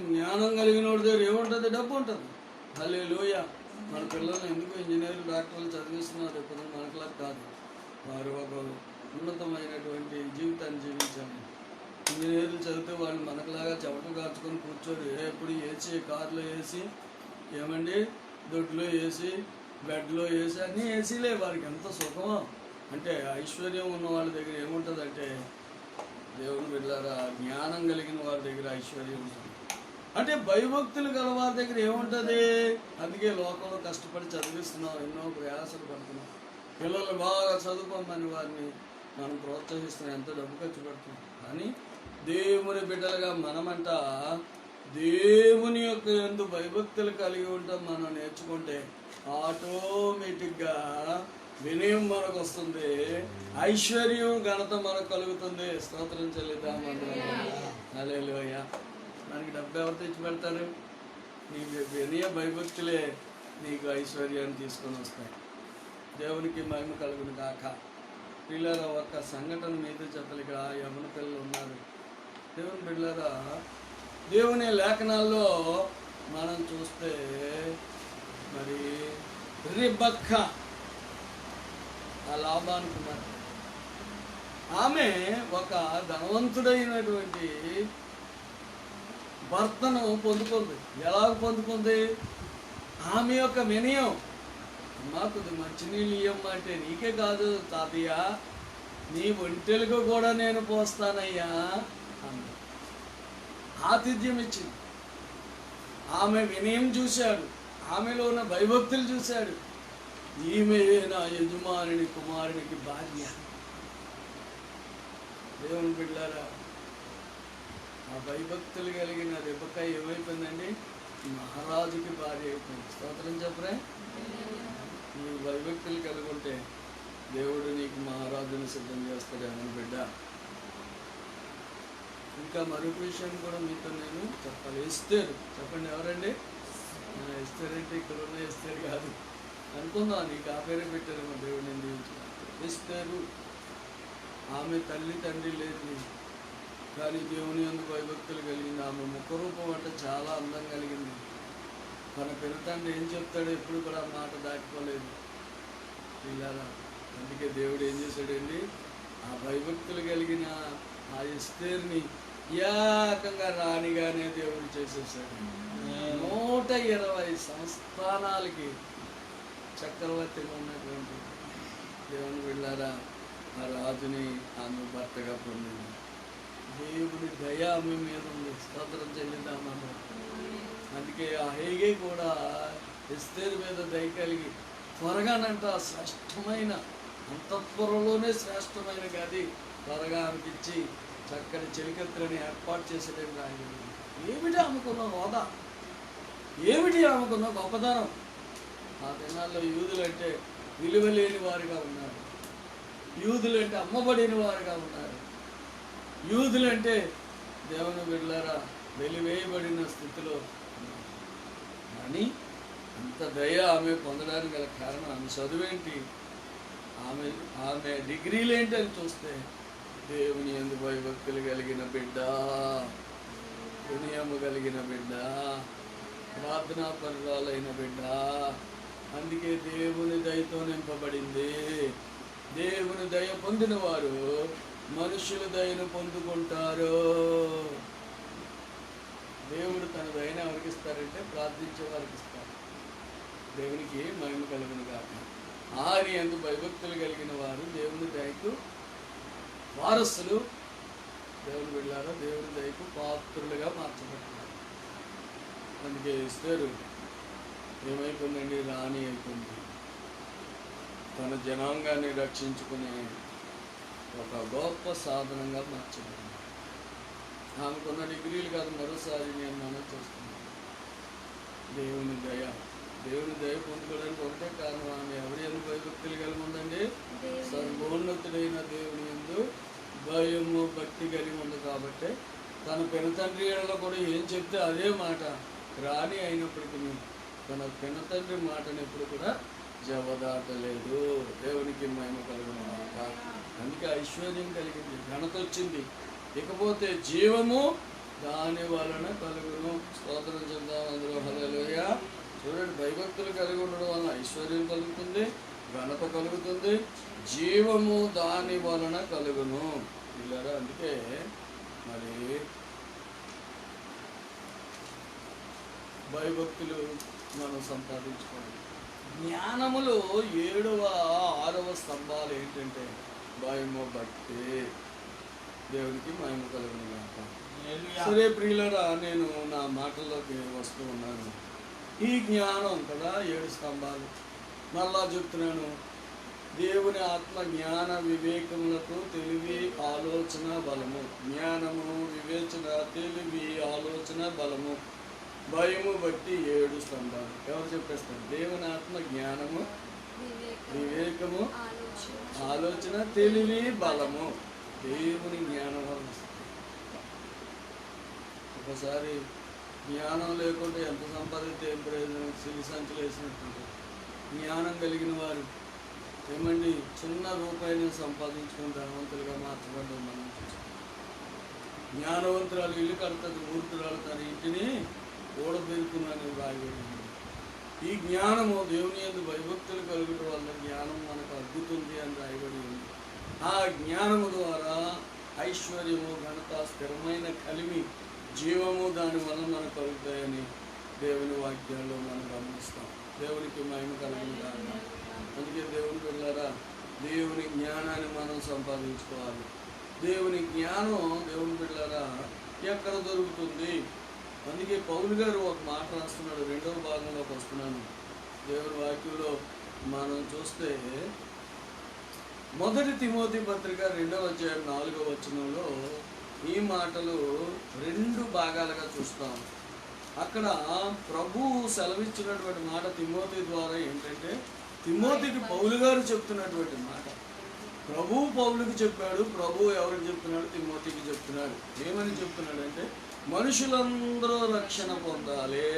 జ్ఞానం కలిగిన వాడి దగ్గర ఏముంటుంది? డబ్బు ఉంటుంది. హల్లెలూయా. మన పిల్లల్ని ఎందుకు ఇంజనీర్లు డాక్టర్లు చదివిస్తున్నారు? ఎప్పుడు మనకులా కాదు, వారు ఒక ఉన్నతమైనటువంటి జీవితాన్ని జీవించాలి. ఇంజనీర్లు చదివితే వాళ్ళు మనకులాగా చెమటలు కార్చుకొని కూర్చోరు. ఎప్పుడు ఏసీ, కార్లో వేసి, ఏమండి దొడ్లో వేసి, బెడ్లో వేసి, అన్నీ ఏసీలే. వారికి ఎంత సుఖమో. అంటే ఐశ్వర్యం ఉన్న వాళ్ళ దగ్గర ఏముంటుందంటే, దేవుని బిడ్డలారా, జ్ఞానం కలిగిన వారి దగ్గర ఐశ్వర్యం ఉంటుంది. అంటే భయభక్తులు గల వారి దగ్గర ఏముంటుంది? అందుకే లోకంలో కష్టపడి చదివిస్తున్నాం, ఎన్నో ప్రయాసాలు పడుతున్నాం. పిల్లలు బాగా చదువుకోమని వారిని మనం ప్రోత్సహిస్తున్నాం, ఎంతో డబ్బు ఖర్చు పెడుతున్నాం. కానీ దేవుని బిడ్డలుగా మనమంట దేవుని యొక్క యందు భయభక్తులు కలిగి ఉంటాం. మనం నేర్చుకుంటే ఆటోమేటిక్గా వినయం మనకు వస్తుంది, ఐశ్వర్యం ఘనత మనకు కలుగుతుంది. స్తోత్రం చెల్లిద్దామందరం. హల్లెలూయా. మనకి డబ్బు ఎవరు తెచ్చి పెడతారు? నీ వినయ భయభక్తులే నీకు ఐశ్వర్యాన్ని తీసుకొని వస్తాయి. దేవునికి మహిమ కలుగును కాక. పిల్లల ఒక సంఘటన మీద చెప్పాలి. ఇక్కడ యవన పిల్లలు ఉన్నారు. దేవుని బిడ్డలారా, దేవుని లేఖనాల్లో మనం చూస్తే మరి రిబక్క, ఆ లాబాను కుమార్తె, ఆమె ఒక ధనవంతుడైనటువంటి భర్తను పొందుకుంది. ఎలాగ పొందుకుంది? ఆమె యొక్క వినయం. మాకు మంచినీళ్ళు ఇయ్యమ్మ అంటే, నీకే కాదు తాతయ్య, నీ ఒంటెలకు కూడా నేను పోస్తానయ్యా అంది. ఆతిథ్యం ఇచ్చింది. ఆమె వినయం చూశాడు, ఆమెలో ఉన్న భయభక్తులు చూశాడు. ఈమె నా యజమానుని కుమారునికి భార్య. దేవుని బిడ్డలారా, ఆ భయభక్తులు కలిగిన రెబెక్క ఏమైపోయిందండి? మహారాజుకి భార్య అయిపోయింది. స్తోత్రం చెప్పరే. నీవు భయభక్తులు కలిగి ఉంటే దేవుడు నీకు మహారాజుని సిద్ధం చేస్తాడు. అని బిడ్డ, ఇంకా మరొక విషయం కూడా మీతో నేను చెప్పాలి. ఎస్తేరు, చెప్పండి ఎవరండి? ఎస్తేరు అంటే ఇక్కడ ఉన్న ఎస్తేరు కాదు అనుకుందాం, నీకు ఆ పేరే పెట్టారేమో దేవుడిని దీవించారు. ఎస్తేరు, ఆమె తల్లి తండ్రి లేదు, కానీ దేవుని యందు భయభక్తులు కలిగింది. ఆమె ముఖరూపం అంటే చాలా అందం కలిగింది. తన పిల్లతండ్రి ఏం చెప్తాడో ఎప్పుడు కూడా ఆ మాట దాటిపోలేదు. పిల్లల అందుకే దేవుడు ఏం చేశాడండి? ఆ భయభక్తులు కలిగిన ఆ ఎస్తేరుని ఏకంగా రాణిగానే దేవుడు చేసేసాడు. 120 సంస్థానాలకి చక్రవర్తిగా ఉన్నటువంటి దేవుని బిడ్డలారా ఆ రాజుని ఆమె భర్తగా పొందింది. దేవుడి దయ ఆమె మీద ఉంది. స్తోత్రం చెల్లిద్దామన్నా. అందుకే ఆ హేగే కూడా ఎస్తేరు మీద దయ కలిగి త్వరగానంట శ్రేష్టమైన అంతఃపురంలోనే శ్రేష్టమైన గది త్వరగా ఆమెకిచ్చి చక్కని చెలికత్తులని ఏర్పాటు చేసేదేమి రాయలేదు. ఏమిటి ఆమెకున్న హోదా, ఏమిటి ఆమెకున్న గొప్పతనం. ఆ దినాల్లో యూదులంటే విలువ లేని వారుగా ఉన్నారు, యూదులంటే అమ్మబడిన వారుగా ఉన్నారు, యూదులంటే దేవుని బిడ్డలారా వెలివేయబడిన స్థితిలో ఉన్నారు. కానీ అంత దయ ఆమె పొందడానికి గల కారణం ఆమె చదువేంటి, ఆమె డిగ్రీలు ఏంటి అని చూస్తే దేవుని యందు భయభక్తులు కలిగిన బిడ్డ, వినయము కలిగిన బిడ్డ, ప్రార్థనా పరురాలైన బిడ్డ. అందుకే దేవుని దయతో నింపబడింది. దేవుని దయ పొందిన వారు మనుషుల దయను పొందుకుంటారు. దేవుడు తన దయను ఎవరికి ఇస్తారంటే ప్రార్థించే వారికి ఇస్తారు. దేవునికి మహిమ కలుగును గాక. ఆయన యందు భయభక్తులు కలిగిన వారు దేవుని దయకు వారసులు. దేవుని బిడ్డలారా దేవుని దయకు పాత్రులుగా మార్చబడ్డారు. అందుకే ఎస్తేరు ఏమైపోయిందండి, రాణి అయిపోయింది. తన జనాంగాన్ని రక్షించుకునే ఒక గొప్ప సాధనంగా మార్చబడింది. ఆమెకున్న డిగ్రీలు కాదు, మరోసారి నేను మనం చూస్తున్నాను. దేవుని దయ పొందుకోవడానికి ఒకటే కారణం, ఆమె ఎవరి యందు భయభక్తులు కలిగి ఉందండి, సర్వోన్నతుడైన దేవుని యందు భయము భక్తి కలిగి ఉంది. కాబట్టి తన పెనతండ్రి ఏడలో కూడా ఏం చెప్తే అదే మాట. రాణి అయినప్పటికీ తన పెనతండ్రి మాటను ఎప్పుడు కూడా జవదాటలేదు. దేవునికి మహిమ కలుగును గాక. అందుకే ఐశ్వర్యం కలిగింది, ఘనత వచ్చింది. ఇకపోతే జీవము దాని వలన కలుగును. స్తోత్రం చెందాం అందరూ. హల్లెలూయా. చూడండి, భయభక్తులు కలిగి ఉండడం వలన ఐశ్వర్యం కలుగుతుంది, ఘనత కలుగుతుంది, జీవము దాని వలన కలుగును. పిల్లరా అందుకే మరి భయభక్తులు మనం సంపాదించుకోవాలి. జ్ఞానములో 7వ 6వ స్తంభాలు ఏంటంటే భయము భక్తి. దేవునికి మహిమ కలుగును గాక. సరే ప్రియులరా, నేను నా మాటల్లోకి వస్తూ ఉన్నాను. ఈ జ్ఞానం కదా 7 స్తంభాలు. మళ్ళా చెప్తున్నాను, దేవుని ఆత్మ జ్ఞాన వివేకములకు తెలివి ఆలోచన బలము. జ్ఞానము, వివేచన, తెలివి, ఆలోచన బలము, భయము భక్తి 7 స్తంభాలు. ఎవరు చెప్పేస్తారు? దేవుని ఆత్మ జ్ఞానము, వివేకము, ఆలోచన, తెలివి, బలము. దేవుని జ్ఞానం వల్ల. ఒకసారి జ్ఞానం లేకుండా ఎంత సంపాదిస్తే ఏం ప్రయోజనం? సిరి సంచులు వేసినట్టు. జ్ఞానం కలిగిన వారు ఏమండి చిన్న రూపాయిని సంపాదించుకుని ధనవంతులుగా మార్చబడ్డం మనం చూస్తాం. జ్ఞానవంతురాలు ఇల్లు కడుతుంది, మూర్తురాలు తన ఇంటిని ఓడబెరుకున్నాను రాయబడింది. ఈ జ్ఞానము దేవుని యందు భయభక్తులు కలుగుట వల్ల జ్ఞానం మనకు అద్భుతుంది అని రాయబడి ఉంది. ఆ జ్ఞానము ద్వారా ఐశ్వర్యము, ఘనత, స్థిరమైన కలిమి, జీవము దాని వల్ల మనకు కలుగుతాయని దేవుని వాక్యాల్లో మనం గమనిస్తాం. దేవునికి మహిమ కలుగుతాను. అందుకే దేవుని పిల్లరా, దేవుని జ్ఞానాన్ని మనం సంపాదించుకోవాలి. దేవుని జ్ఞానం దేవుని పిల్లరా ఎక్కడ దొరుకుతుంది? అందుకే పౌలు గారు ఒక మాట రాస్తున్నాడు. 2వ భాగంలోకి వస్తున్నాను. దేవుని వాక్యంలో మనం చూస్తే 1 తిమోతి పత్రిక 2వ అధ్యాయం 4వ వచనంలో ఈ మాటలు 2 భాగాలుగా చూస్తాం. అక్కడ ప్రభువు సెలవిచ్చినటువంటి మాట తిమోతి ద్వారా ఏంటంటే, తిమోతికి పౌలు గారు చెప్తున్నటువంటి మాట. ప్రభువు పౌలుకి చెప్పాడు, ప్రభువు ఎవరికి చెప్తున్నాడు? తిమోతికి చెప్తున్నాడు. ఏమని చెప్తున్నాడు అంటే, మనుషులందరూ రక్షణ పొందాలి,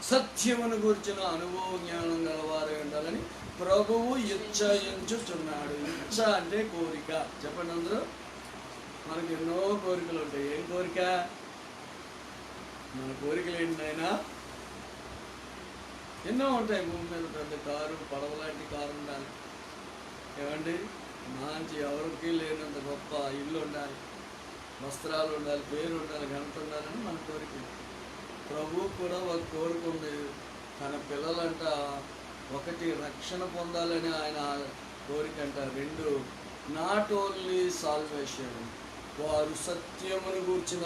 సత్యమును గురించిన అనుభవ జ్ఞానం గలవారే ఉండాలని ప్రభువు ఇచ్చయించుచున్నాడు. ఇచ్చ అంటే కోరిక. చెప్పండి అందరూ. మనకు ఎన్నో కోరికలు ఉంటాయి. ఏం కోరిక? మన కోరికలు ఏంటైనా ఎన్నో ఉంటాయి. భూమి మీద పెద్ద కారు, పడవ లాంటి కారు ఉండాలి. ఏమండి, మంచి ఎవరికి లేనంత గొప్ప ఇల్లు ఉండాలి. వస్త్రాలు ఉండాలి, పేరు ఉండాలి, ఘనత ఉండాలని మన కోరిక. ప్రభువు కూడా ఒక కోరిక ఉంది, తన పిల్లలంట ఒకటి రక్షణ పొందాలని ఆయన కోరిక అంట, రెండు నాట్ ఓన్లీ సాల్వేషన్, వారు సత్యమును గూర్చిన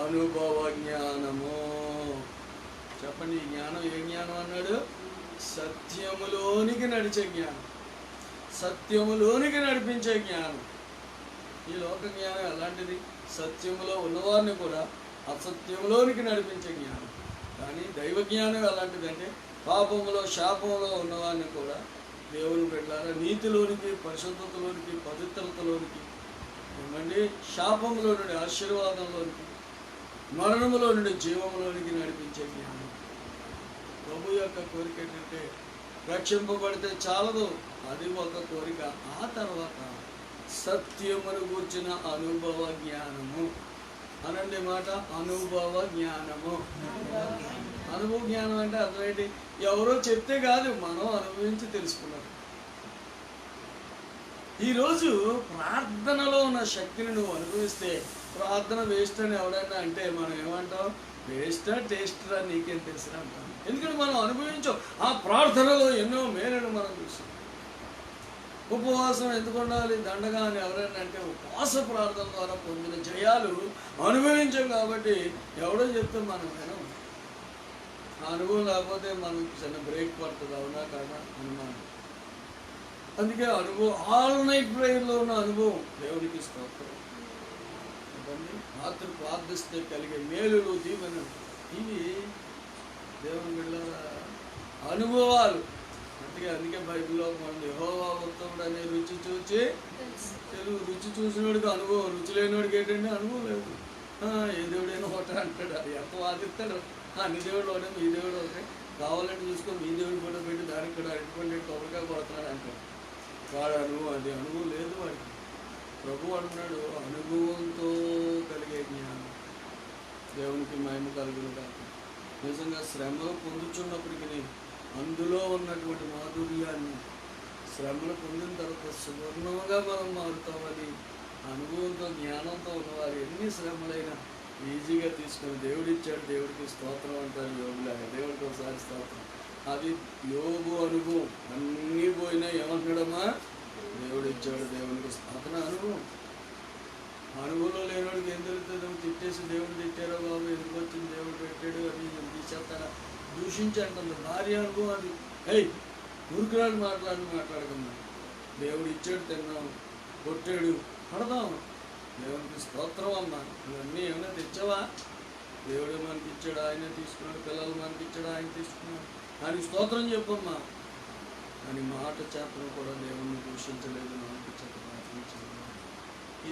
అనుభవ జ్ఞానము. చెప్పండి, ఈ జ్ఞానం ఏ జ్ఞానం అన్నాడు? సత్యములోనికి నడిచే జ్ఞానం, సత్యములోనికి నడిపించే జ్ఞానం. ఈ లోక జ్ఞానం ఎలాంటిది? సత్యములో ఉన్నవారిని కూడా అసత్యములోనికి నడిపించే జ్ఞానం. కానీ దైవ జ్ఞానం ఎలాంటిదంటే పాపములో శాపములో ఉన్నవారిని కూడా దేవుని బిడ్డలారా నీతిలోనికి, పరిశుద్ధతలోనికి, పవిత్రతలోనికి, ఏమండి శాపములో నుండి ఆశీర్వాదంలోనికి, మరణములో నుండి జీవములోనికి నడిపించే జ్ఞానం. ప్రభు యొక్క కోరిక ఏంటంటే రక్షింపబడితే చాలదు, అది ఒక కోరిక. ఆ తర్వాత సత్యమును గూర్చిన అనుభవ జ్ఞానము. అనండి మాట, అనుభవ జ్ఞానము. అనుభవ జ్ఞానం అంటే అర్థమేంటి? ఎవరో చెప్తే కాదు, మనం అనుభవించి తెలుసుకున్నాం. ఈరోజు ప్రార్థనలో ఉన్న శక్తిని నువ్వు అనుభవిస్తే ప్రార్థన వేస్ట్ అని ఎవడన్నా అంటే మనం ఏమంటాం? వేస్టా టేస్టా నీకేం తెలుసు అంటాం. ఎందుకంటే మనం అనుభవించాం ఆ ప్రార్థనలో ఎన్నో మేలును మనం చూసాం. ఉపవాసం ఎందుకు ఉండాలి? దండగా అని ఎవరైనా అంటే ఉపవాస ప్రార్థన ద్వారా పొందిన జయాలు అనుభవించాం కాబట్టి ఎవడో చెప్తే మనం వినం. ఆ అనుభవం లేకపోతే మనకు చిన్న బ్రేక్ పడుతుంది, అవునా కాదా అనుమానం. అందుకే అనుభవం, ఆల్ నైట్ ప్రేయర్లో ఉన్న అనుభవం దేవునికి స్తోత్రం. రాత్రి ప్రార్థిస్తే కలిగే మేలులు, దీవెనలు, ఇవి దేవుని బిడ్డల అనుభవాలు. అందుకే బైబిల్లో మనం యెహోవా ఉత్తముడు అనే రుచి చూచి తెలుగు. రుచి చూసినోడికి అనుభవం, రుచి లేనివాడికి ఏంటంటే అనుభవం లేదు. ఏ దేవుడైనా ఒకటే అంటాడు, అది ఎంత వాదిస్తాడు. అన్ని దేవుడు ఒకటే, మీ దేవుడు ఒకటే, కావాలంటే చూసుకో, మీ దేవుడు ఫోటో పెట్టి దానికి కూడా అటువంటి కొబ్బరికాయ కొడుతున్నాడు అంటాడు. వాడు అనుభవం, అది అనుభవం లేదు వాడికి. ప్రభు అంటున్నాడు అనుభవంతో కలిగే జ్ఞానం. దేవునికి మహిమ కలుగును కాక. నిజంగా శ్రమలు పొందుతున్నప్పటికీ అందులో ఉన్నటువంటి మాధుర్యాన్ని, శ్రమలు పొందిన తర్వాత సువర్ణంగా మనం మారుతామని అనుభవంతో, జ్ఞానంతో ఉన్నవారు ఎన్ని శ్రమలైనా ఈజీగా తీసుకొని దేవుడిచ్చాడు, దేవుడికి స్తోత్రం అంటారు యోగులాగా. దేవుడికి ఒకసారి స్తోత్రం. అది యోగు అనుభవం. అన్నీ పోయినా ఏమంటున్నాడమ్మా? దేవుడిచ్చాడు, దేవునికి స్తోత్రం. అనుభవం. అనుభవంలో లేనివాడికి ఏం తెలుస్తుందో? తిట్టేసి దేవుడు తిట్టారో బాబు, ఎందుకు వచ్చింది, దేవుడు పెట్టాడు అని తీసేస్తారా? దూషించి అంటుంది భార్య అనుభవం. అది ఊరికిరాడు మాట్లాడకుండా దేవుడు ఇచ్చాడు, తిన్నాం, కొట్టాడు, పడదాం, దేవునికి స్తోత్రం అమ్మా. ఇవన్నీ ఏమైనా తెచ్చావా? దేవుడే మనకి ఇచ్చాడు, ఆయనే తీసుకున్నాడు. పిల్లలు మనకి ఇచ్చాడు, ఆయన తీసుకున్నాడు. ఆయనకి స్తోత్రం చెప్పమ్మా అని మాట చేతను కూడా దేవుణ్ణి దూషించలేదు, మనకి చేత ప్రార్థించలేదు.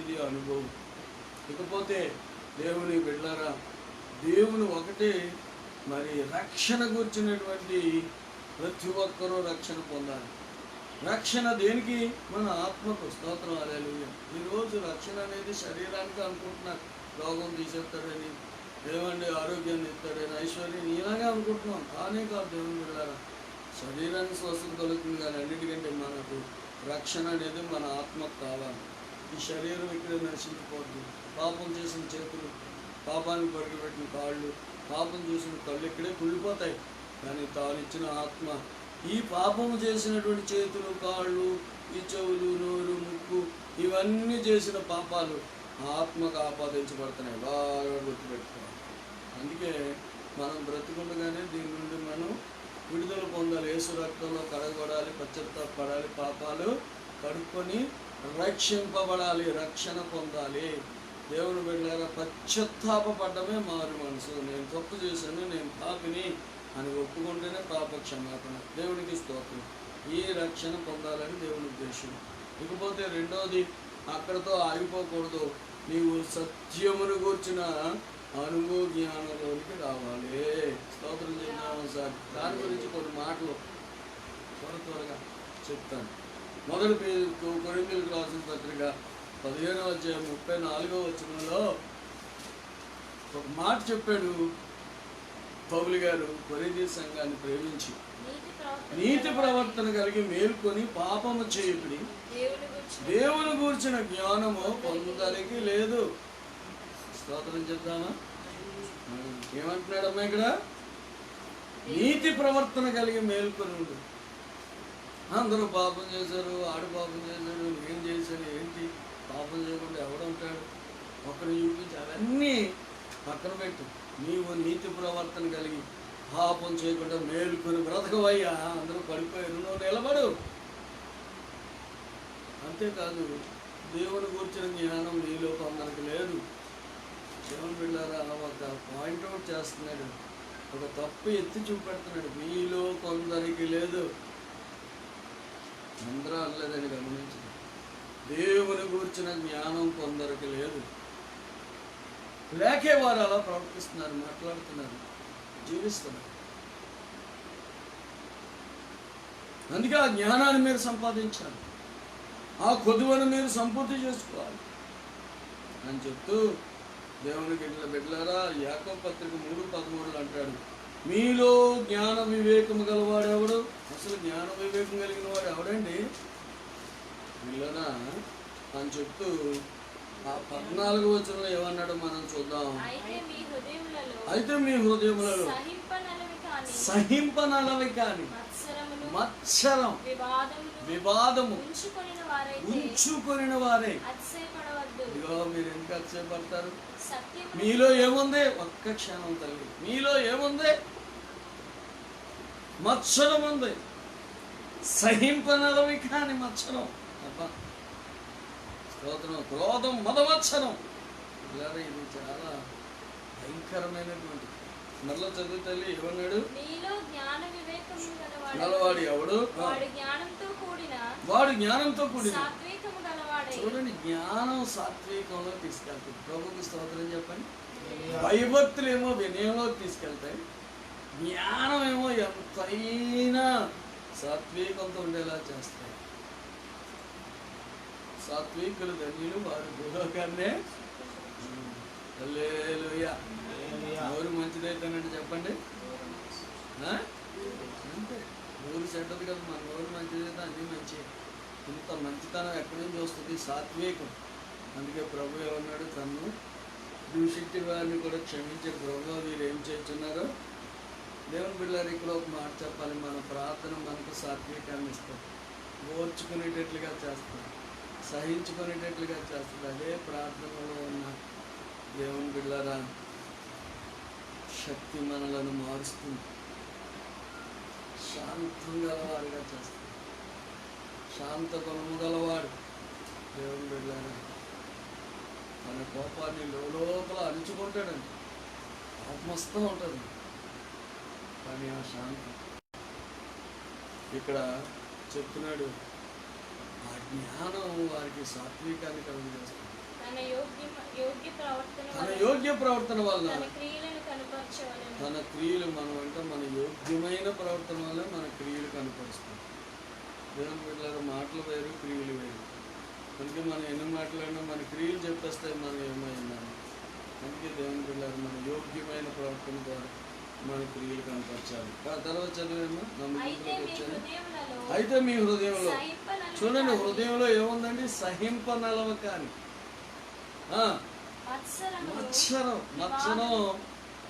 ఇది అనుభవం. ఇకపోతే దేవుని బిడ్డలారా, దేవుని ఒకటే మరి రక్షణ గురించినటువంటి ప్రతి ఒక్కరూ రక్షణ పొందాలి. రక్షణ దేనికి? మన ఆత్మకు. స్తోత్రం హల్లెలూయా. ఈరోజు రక్షణ అనేది శరీరానికి అనుకుంటున్నారు, రోగం తీసేస్తాడని, ఏమండి ఆరోగ్యాన్ని ఇస్తాడని, ఐశ్వర్యం ఇలాగే అనుకుంటున్నాం. కానే కాదు దేవుని బిడ్డలారా. శరీరానికి స్వస్థత కలుగుతుంది, కానీ అన్నిటికంటే మనకు రక్షణ అనేది మన ఆత్మకు కావాలి. ఈ శరీరం ఇక్కడే నశించిపోతుంది. పాపం చేసిన చేతులు, పాపానికి పరుగుపెట్టిన కాళ్ళు, పాపం చేసిన కళ్ళు ఇక్కడే కుళ్ళిపోతాయి. కానీ తాను ఇచ్చిన ఆత్మ ఈ పాపము చేసినటువంటి చేతులు, కాళ్ళు, ఈ చెవులు, నోరు, ముక్కు, ఇవన్నీ చేసిన పాపాలు ఆత్మకు ఆపాదించబడుతున్నాయి. బాగా గుర్తుపెట్టుకోవాలి. అందుకే మనం బ్రతికుండగానే దీని నుండి మనం విడుదల పొందాలి. యేసు రక్తంలో కడగబడాలి, పశ్చాత్తాపడాలి, పాపాలు కడుక్కొని రక్షింపబడాలి, రక్షణ పొందాలి. దేవుని బిడ్డలారా, పశ్చాత్తాపడమే మారు మనసు. నేను తప్పు చేశాను, నేను పాపిని అని ఒప్పుకుంటేనే పాప క్షమాపణ. దేవునికి స్తోత్రం. ఈ రక్షణ పొందాలని దేవుని ఉద్దేశం. ఇకపోతే రెండోది, అక్కడతో ఆగిపోకూడదు. నీవు సత్యమును గూర్చిన అనుభవ జ్ఞానంలోనికి రావాలి. స్తోత్రం చెప్తున్నాము సార్. దాని గురించి కొన్ని మాటలు త్వరగా చెప్తాను. మొదటి కొరింథీయులకు రాసిన పత్రిక 15వ అధ్యాయం 34వ వచనంలో ఒక మాట చెప్పాడు పౌలు గారు. కొరింథీ సంఘాన్ని ప్రేమించి నీతి ప్రవర్తన కలిగి మేల్కొని పాపము చేయకుడి, దేవుని గూర్చిన జ్ఞానము కొందరికి లేదు. స్తోత్రం చెప్తామా? ఏమంటున్నాడమ్మా ఇక్కడ? నీతి ప్రవర్తన కలిగి మేల్కొనుడు. అందరూ పాపం చేశారు, ఆడు పాపం చేశాడు, నేను చేశాను, ఏంటి పాపం చేయకుండా ఎవడుంటాడు? ఒకరిని చూపించి అవన్నీ పక్కన పెట్టు. నీవు నీతి ప్రవర్తన కలిగి పాపం చేయకుండా మేలుకొని బ్రతకవయ్యా. అందరూ పడిపోయారు, నువ్వు నిలబడు. అంతేకాదు, దేవుని కూర్చున్న జ్ఞానం నీలో కొందరికి లేదు. దేవుని బిడ్డలారా, ఒక పాయింట్అవుట్ చేస్తున్నాడు, ఒక తప్పు ఎత్తి చూపెడుతున్నాడు. మీలో కొందరికి లేదు. అందరూ అనలేదని గమనించండి. దేవుని కూర్చున్న జ్ఞానం కొందరికి లేదు. లేకే వారు అలా ప్రవర్తిస్తున్నారు, మాట్లాడుతున్నారు, జీవిస్తున్నారు. అందుకే ఆ జ్ఞానాన్ని మీరు సంపాదించాలి, ఆ కొదువను మీరు సంపూర్తి చేసుకోవాలి అని చెప్తూ దేవుని బిడ్డలారా, యాకోబు పత్రిక 3:13 అంటాడు, మీలో జ్ఞాన వివేకము గలవాడు ఎవడు? అసలు జ్ఞాన వివేకం కలిగిన వాడు ఎవడండి వీళ్ళనా అని చెప్తూ ఆ 14వ వచనంలో ఏమన్నాడు మనం చూద్దాం. అయితే మీ హృదయములలో సహింపనలవి కాని మత్సరం వివాదము ఉంచుకొనిన వారే. ఇదిగో మీరు ఎందుకు అతిశయపడతారు? మీలో ఏముంది? ఒక్క క్షణం తల్లి, మీలో ఏముంది? మత్సరం ఉంది. సహింపనలవి కాని మత్సరం, స్తోత్రం, క్రోధం, మదమత్సరం. ఇది చాలా భయంకరమైనటువంటి. మరలా చదువు తల్లి, ఏమన్నాడు? గలవాడు ఎవడు? వాడు జ్ఞానంతో కూడిన. చూడండి, జ్ఞానం సాత్వికంలో తీసుకెళ్తాయి. ప్రభుకి స్తోత్రం చెప్పండి. భయభక్తులు ఏమో వినయంలోకి తీసుకెళ్తాయి, జ్ఞానం ఏమో ఎంతైనా సాత్వికంతో ఉండేలా చేస్తాయి. సాత్వికులు ధన్యులు, వారు భూలోకాన్నే. హల్లెలూయా. నోరు మంచిదైతేనండి చెప్పండి. అంతే, నోరు చెడ్డది కదా, మన నోరు మంచిదైతే అన్నీ మంచి. ఇంత మంచితనం ఎక్కడి నుంచి వస్తుంది? సాత్వికం. అందుకే ప్రభు ఏమన్నాడు? తను దూషించిన వారిని కూడా క్షమించే ప్రభు వీరు ఏం చేస్తున్నారో. దేవుని బిడ్డలారు, ఇక్కడ ఒక మాట చెప్పాలి, మన ప్రార్థన మనకు సాత్వికాన్ని ఇస్తాం, ఓర్చుకునేటట్లుగా చేస్తాం, సహించుకునేటట్లుగా చేస్తుంది. అదే ప్రార్థనలో ఉన్న దేవుని బిడ్డలారా శక్తి మనలను మారుస్తుంది, శాంతం గలవారుగా చేస్తుంది. శాంత గుణము గలవాడు దేవుని బిడ్డలారా మన కోపాన్ని లోపల అణుచుకుంటాడండి. ఆత్మస్థం ఉంటుంది, కానీ ఆ శాంతి ఇక్కడ చెప్తున్నాడు. ఆ జ్ఞానం వారికి సాత్వికాన్ని కలుగజేస్తుంది. తన యోగ్య ప్రవర్తన వల్ల తన క్రియలు మనం అంటే మన యోగ్యమైన ప్రవర్తన వల్ల మన క్రియలు కనపరుస్తాం. దేవుని బిడ్డలారా, మాటలు వేరు, క్రియలు వేరు. అందుకే మనం ఎన్ని మాట్లాడినా మన క్రియలు చెప్పేస్తాయి మనం ఏమైందని. అందుకే దేవుని బిడ్డలారా, మన యోగ్యమైన ప్రవర్తన ద్వారా మన క్రియలు కనపరచాలి. తర్వాత చదివేమో నమ్మకంలోకి వచ్చాను. అయితే మీ హృదయంలో, చూడండి, హృదయంలో ఏముందండి? సహింపనలవ కాని మత్సరం.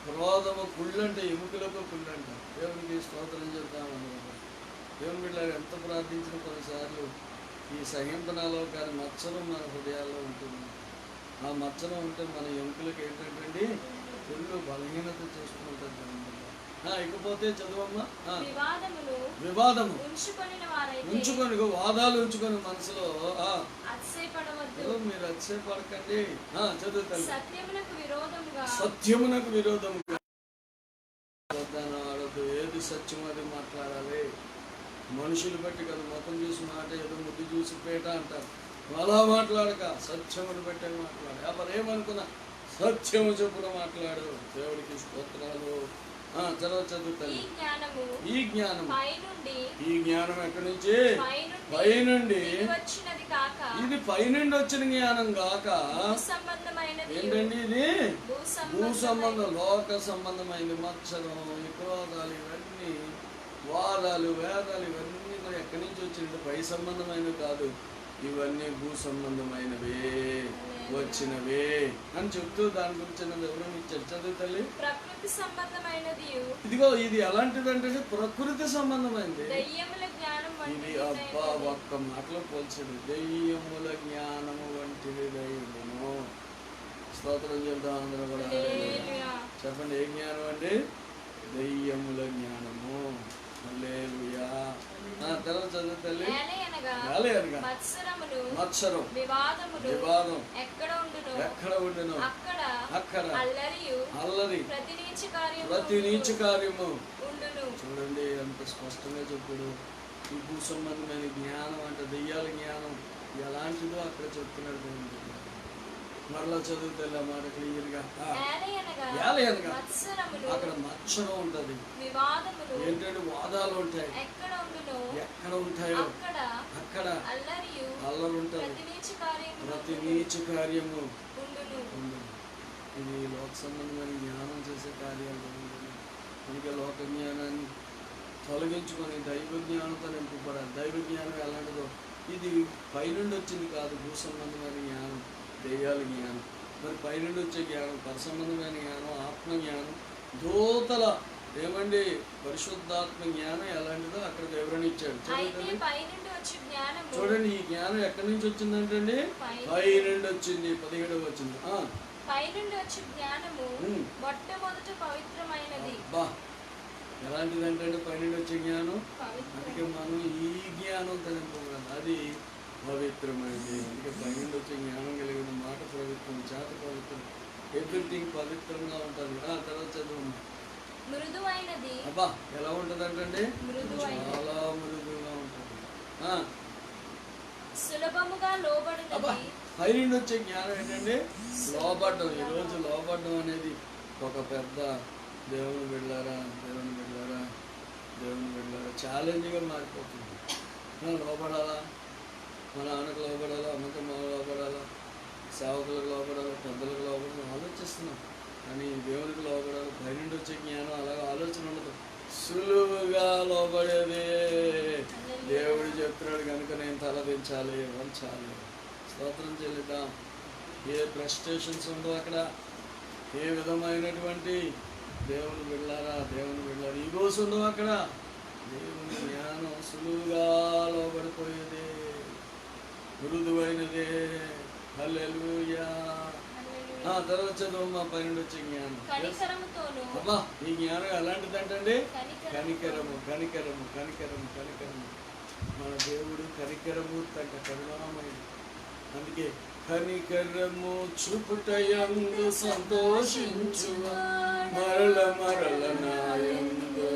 క్రోధము, కుళ్ళంటే ఎముకలకు కుళ్ళంట. దేవునికి స్తోత్రం చెప్తామన్నమాట. దేవుని బిడ్డలారా, ఎంత ప్రార్థించిన కొన్నిసార్లు ఈ సహింపనలో కానీ మత్సరం మన హృదయాల్లో ఉంటుంది. ఆ మత్సరం ఉంటే మన ఎముకలకు ఏంటంటే కుళ్ళు బలహీనత చేసుకుంటుంది. ఇకపోతే చదువమ్మా. వివాదము ఉంచుకొని, వాదాలు ఉంచుకొని మనసులో మీరు అతిశయపడకండి. చదువుతాను. సత్యమునకు విరోధముగా ఆడదు. ఏది సత్యం అది మాట్లాడాలి. మనుషులు బట్టి కదా, ముఖం చూసి మాట, ఏదో ముద్దు చూసి పేట అంటారు. అలా మాట్లాడక సత్యమును బట్టే మాట్లాడు. అప్పుడు ఏమనుకున్నా సత్యము చెప్పున మాట్లాడు. దేవుడికి స్తోత్రాలు. చదువుతాను. ఈ జ్ఞానం ఎక్కడి నుంచి? పైనుండి. ఇది పైనుండి వచ్చిన జ్ఞానం గాక ఏంటండి? ఇది భూ సంబంధం, లోక సంబంధమైంది. మత్సరం, క్రోధాలు, ఇవన్నీ వాదాలు, వేదాలు, ఇవన్నీ కూడా ఎక్కడి నుంచి వచ్చినట్టు పై సంబంధమైనవి కాదు, ఇవన్నీ భూ సంబంధమైనవే, వచ్చినవే అని చెప్తూ దాని గురించి ఎవరైనా ఇచ్చారు. చదువు తల్లి. ప్రకృతి సంబంధమైనది. ఇదిగో ఇది ఎలాంటిదంటే ప్రకృతి సంబంధమైనది. దయ్యముల జ్ఞానం ఇది అబ్బా ఒక్క మాటలో పోల్చాడు. దయ్యముల జ్ఞానము వంటిది దయ్యము. స్తోత్రం చెప్తాం అందరూ కూడా. చెప్పండి, ఏ జ్ఞానం అండి? దయ్యముల జ్ఞానము. హల్లెలూయా. తర్వాత చదువు తల్లి. మత్సరం, వివాదం ఎక్కడ ఉండును అక్కడ అల్లరి, ప్రతి నీచ కార్యము ఉండును. చూడండి ఎంత స్పష్టంగా చెప్పాడు. ఈ భూ సంబంధమైన జ్ఞానం అంటే దెయ్యాల జ్ఞానం ఎలాంటిదో అక్కడ చెప్తున్నాడు. మరలా చదువుతే మాట క్లియర్గా. అక్కడ మత్సరం ఉంటది, ఏంటంటే వాదాలు ఉంటాయి. ఎక్కడ ఉంటాయో అక్కడ అల్లరి ఉంటది, ప్రతి నీచ కార్యము ఉండును. ఇది లోక సంబంధమైన జ్ఞానం చేసే కార్యాలు. అందుకే లోక జ్ఞానాన్ని తొలగించుకొని దైవ జ్ఞానంతో నింపబడాలి. దైవ జ్ఞానం ఎలాంటిదో ఇది పైనుండి వచ్చింది కాదు. భూ సంబంధమైన జ్ఞానం, దెయ్యాల జ్ఞానం. మరి పైనుండి వచ్చే జ్ఞానం పరసంబంధమైన జ్ఞానం, ఆత్మ జ్ఞానం, దూతల ఏమండి పరిశుద్ధాత్మ జ్ఞానం ఎలాంటిదో అక్కడ వివరణ ఇచ్చాడు. చూడండి ఈ జ్ఞానం ఎక్కడి నుంచి వచ్చిందంటే అండి పైనుండి వచ్చింది. 17వ వచ్చింది. పైనుండి వచ్చే జ్ఞానము మొట్టమొదట పవిత్రమైనది. ఎలాంటిదంటే పైనుండి వచ్చే జ్ఞానం. అందుకే మనం ఈ జ్ఞానం తెలుసుకోవాలి, అది పవిత్రమైనది. అందుకే పైనుండి వచ్చే జ్ఞానం కలిగిన మాట పవిత్రం, చేత పవిత్రం, ఎవ్రీథింగ్ పవిత్రంగా ఉంటుంది. తర్వాత చదువు. మృదువైనది. అబ్బా ఎలా ఉంటుంది అంటే చాలా మృదువుగా ఉంటుంది. సులభముగా లోబడినది. పైనుండి వచ్చే జ్ఞానం ఏంటంటే లోబడ్డం. ఈరోజు లోబడ్డం అనేది ఒక పెద్ద దేవుని వెళ్ళారా ఛాలెంజ్గా మారిపోతుంది. లోబడాలా, మన నాన్నకు లోబడాలా, అమ్మకి మా లోబడాలా, సేవకులకు లోబడాలా, పెద్దలకు లోబడాలా ఆలోచిస్తున్నాం. కానీ దేవునికి లోబడాలి. పైనుండి వచ్చే జ్ఞానం అలాగే ఆలోచన ఉండదు, సులువుగా లోబడేదే. దేవుడు చెప్తున్నాడు కనుక నేను తలదించాలి, వంచాలి, స్తోత్రం చెల్లిద్దాం. ఏ ఫ్రస్ట్రేషన్స్ ఉండవు అక్కడ, ఏ విధమైనటువంటి దేవుని వెళ్ళారా ఈగోస్ ఉండవు అక్కడ. దేవుని జ్ఞానం సులువుగా లోబడిపోయేదే, మృదువైనదే. హల్లెలూయా. తర్వాత చదువు. పైనుండి వచ్చే జ్ఞానం. అబ్బా ఈ జ్ఞానం ఎలాంటిదంటే కనికరము. మన దేవుడు కనికరము తగ్గ కరుణామయుడు. అందుకే కనికరము చూపుటయందు సంతోషించు, మరల నాయందు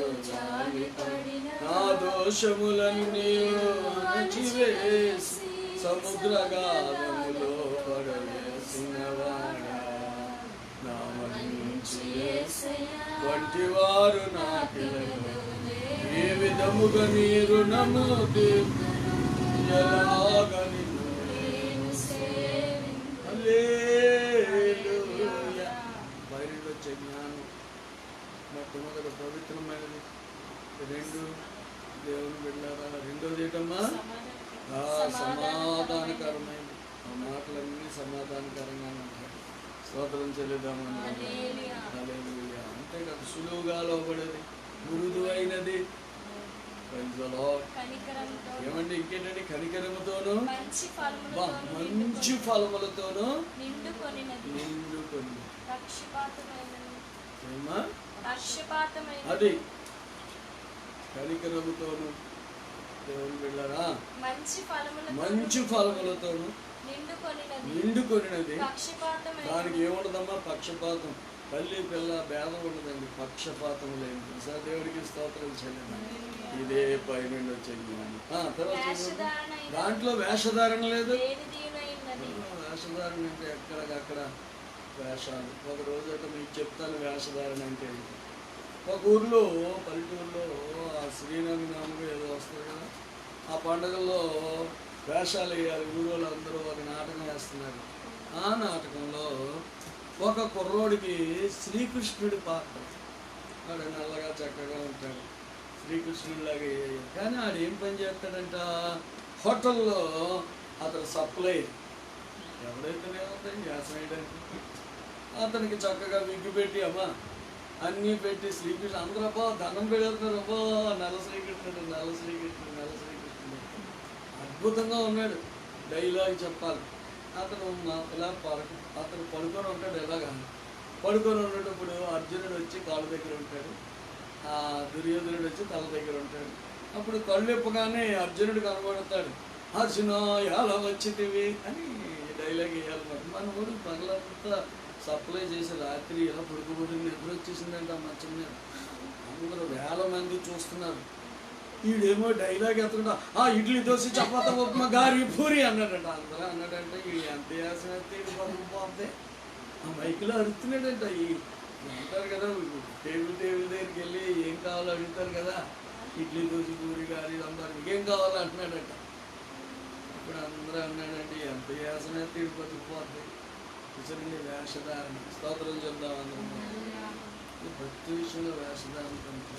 నా దోషములన్నీ అణచివేసి సముద్రగాధములో పడవేసినవాడా, నా మన్నించి వంటివారు నాటిలను, ఏ విధముగా నీ రుణము తీర్చును, ఎలాగా నిన్ను. హల్లెలూయా. బయలుకి వచ్చే జ్ఞానం మొట్టమొదటి పవిత్రమైనది. 2 దేవుని వెళ్ళారా. రెండోది ఏంటమ్మా సమాధానకరమైనది. ఆ మాటలన్నీ సమాధానకరంగా ఉంటాయి. స్తోత్రం చెల్లిద్దామని. హల్లెలూయా. అంతేకాదు సులువుగా లోబడేది, మృదువైనది. ఏమండి ఇంకేంటండి కనికరముతోను మంచి ఫలములతోను నిండుకొని. అది కనికరముతోను దేవుని వెళ్ళారా మంచి ఫలములతోను నిండుకొనినది. దానికి ఏముండదమ్మా పక్షపాతం, తల్లి పిల్ల భేదం ఉండదండి, పక్షపాతం లేదు. తెలుసా? దేవుడికి స్తోత్రం చెల్లింది. ఇదే పైనుండి వచ్చే జ్ఞానం. తర్వాత దాంట్లో వేషధారణ లేదు. వేషధారణ అంటే ఎక్కడికక్కడ వేషాలు. ఒక రోజు అయితే మీకు చెప్తాను వేషధారణ అంటే. ఒక ఊర్లో పల్లెటూరులో ఆ శ్రీరామనవమి ఏదో వస్తుంది కదా, ఆ పండుగల్లో వేషాలు వేయాలి. ఊళ్ళో అందరూ ఒక నాటకం వేస్తున్నారు. ఆ నాటకంలో ఒక కుర్రోడికి శ్రీకృష్ణుడి పాత్ర. వాడు నల్లగా చక్కగా ఉంటాడు, శ్రీకృష్ణుడిలాగా. కానీ ఆడు ఏం పని చేస్తాడంట, హోటల్లో అతను సప్లై ఎవడైతేనే అవుతాయి గ్యాస్ వేయడానికి. అతనికి చక్కగా విగ్గు పెట్టి అమ్మా అన్నీ పెట్టి శ్రీకృష్ణ అందరూ అబ్బా దండం పెడుతున్నారు, అబ్బా నల్ల శ్రీకృష్ణుడు నల్ల శ్రీకృష్ణుడు నల్ల శ్రీకృష్ణుడు అద్భుతంగా ఉన్నాడు. డైలాగ్ చెప్పాలి. అతను ఇలా అతను పడుకొని ఉంటాడు. ఎలాగా పడుకొని ఉండేటప్పుడు అర్జునుడు వచ్చి కాళ్ళ దగ్గర ఉంటాడు, ఆ దుర్యోధనుడు వచ్చి తల దగ్గర ఉంటాడు. అప్పుడు కళ్ళు ఇప్పగానే అర్జునుడు కనబడతాడు. అర్జున ఎలా వచ్చితివి అని డైలాగ్ వేయాలన్నమాట. మన ఊరు పగలంతా సప్లై చేసి రాత్రి ఎలా పడుకోబడి నిద్ర వచ్చేసిందంటే ఆ మంచం మీద అందరూ వేల మంది చూస్తున్నారు. వీడేమో డైలాగ్ ఎత్తుకుంటా ఇడ్లీ దోశ చపాత ఉప్మా గారి పూరి అన్నాడంట. అందరూ అన్నాడంటే వీడు ఎంత వేసిన పోతే ఆ మైకులో అడుగుతున్నాడంట. ఈ అంటారు కదా టేబుల్ దగ్గరికి వెళ్ళి ఏం కావాలో అడుగుతారు కదా, ఇడ్లీ దోశ పూరి గారి అందరు ఇంకేం కావాలో అంటున్నాడంట. ఇప్పుడు అందరూ అన్నాడంటే ఎంత వేసిన తిడిపోతే చూసండి వేషధారణ. స్తోత్రం చెప్దాం అందరం. భక్తి విషయంలో వేషధారణ కనుక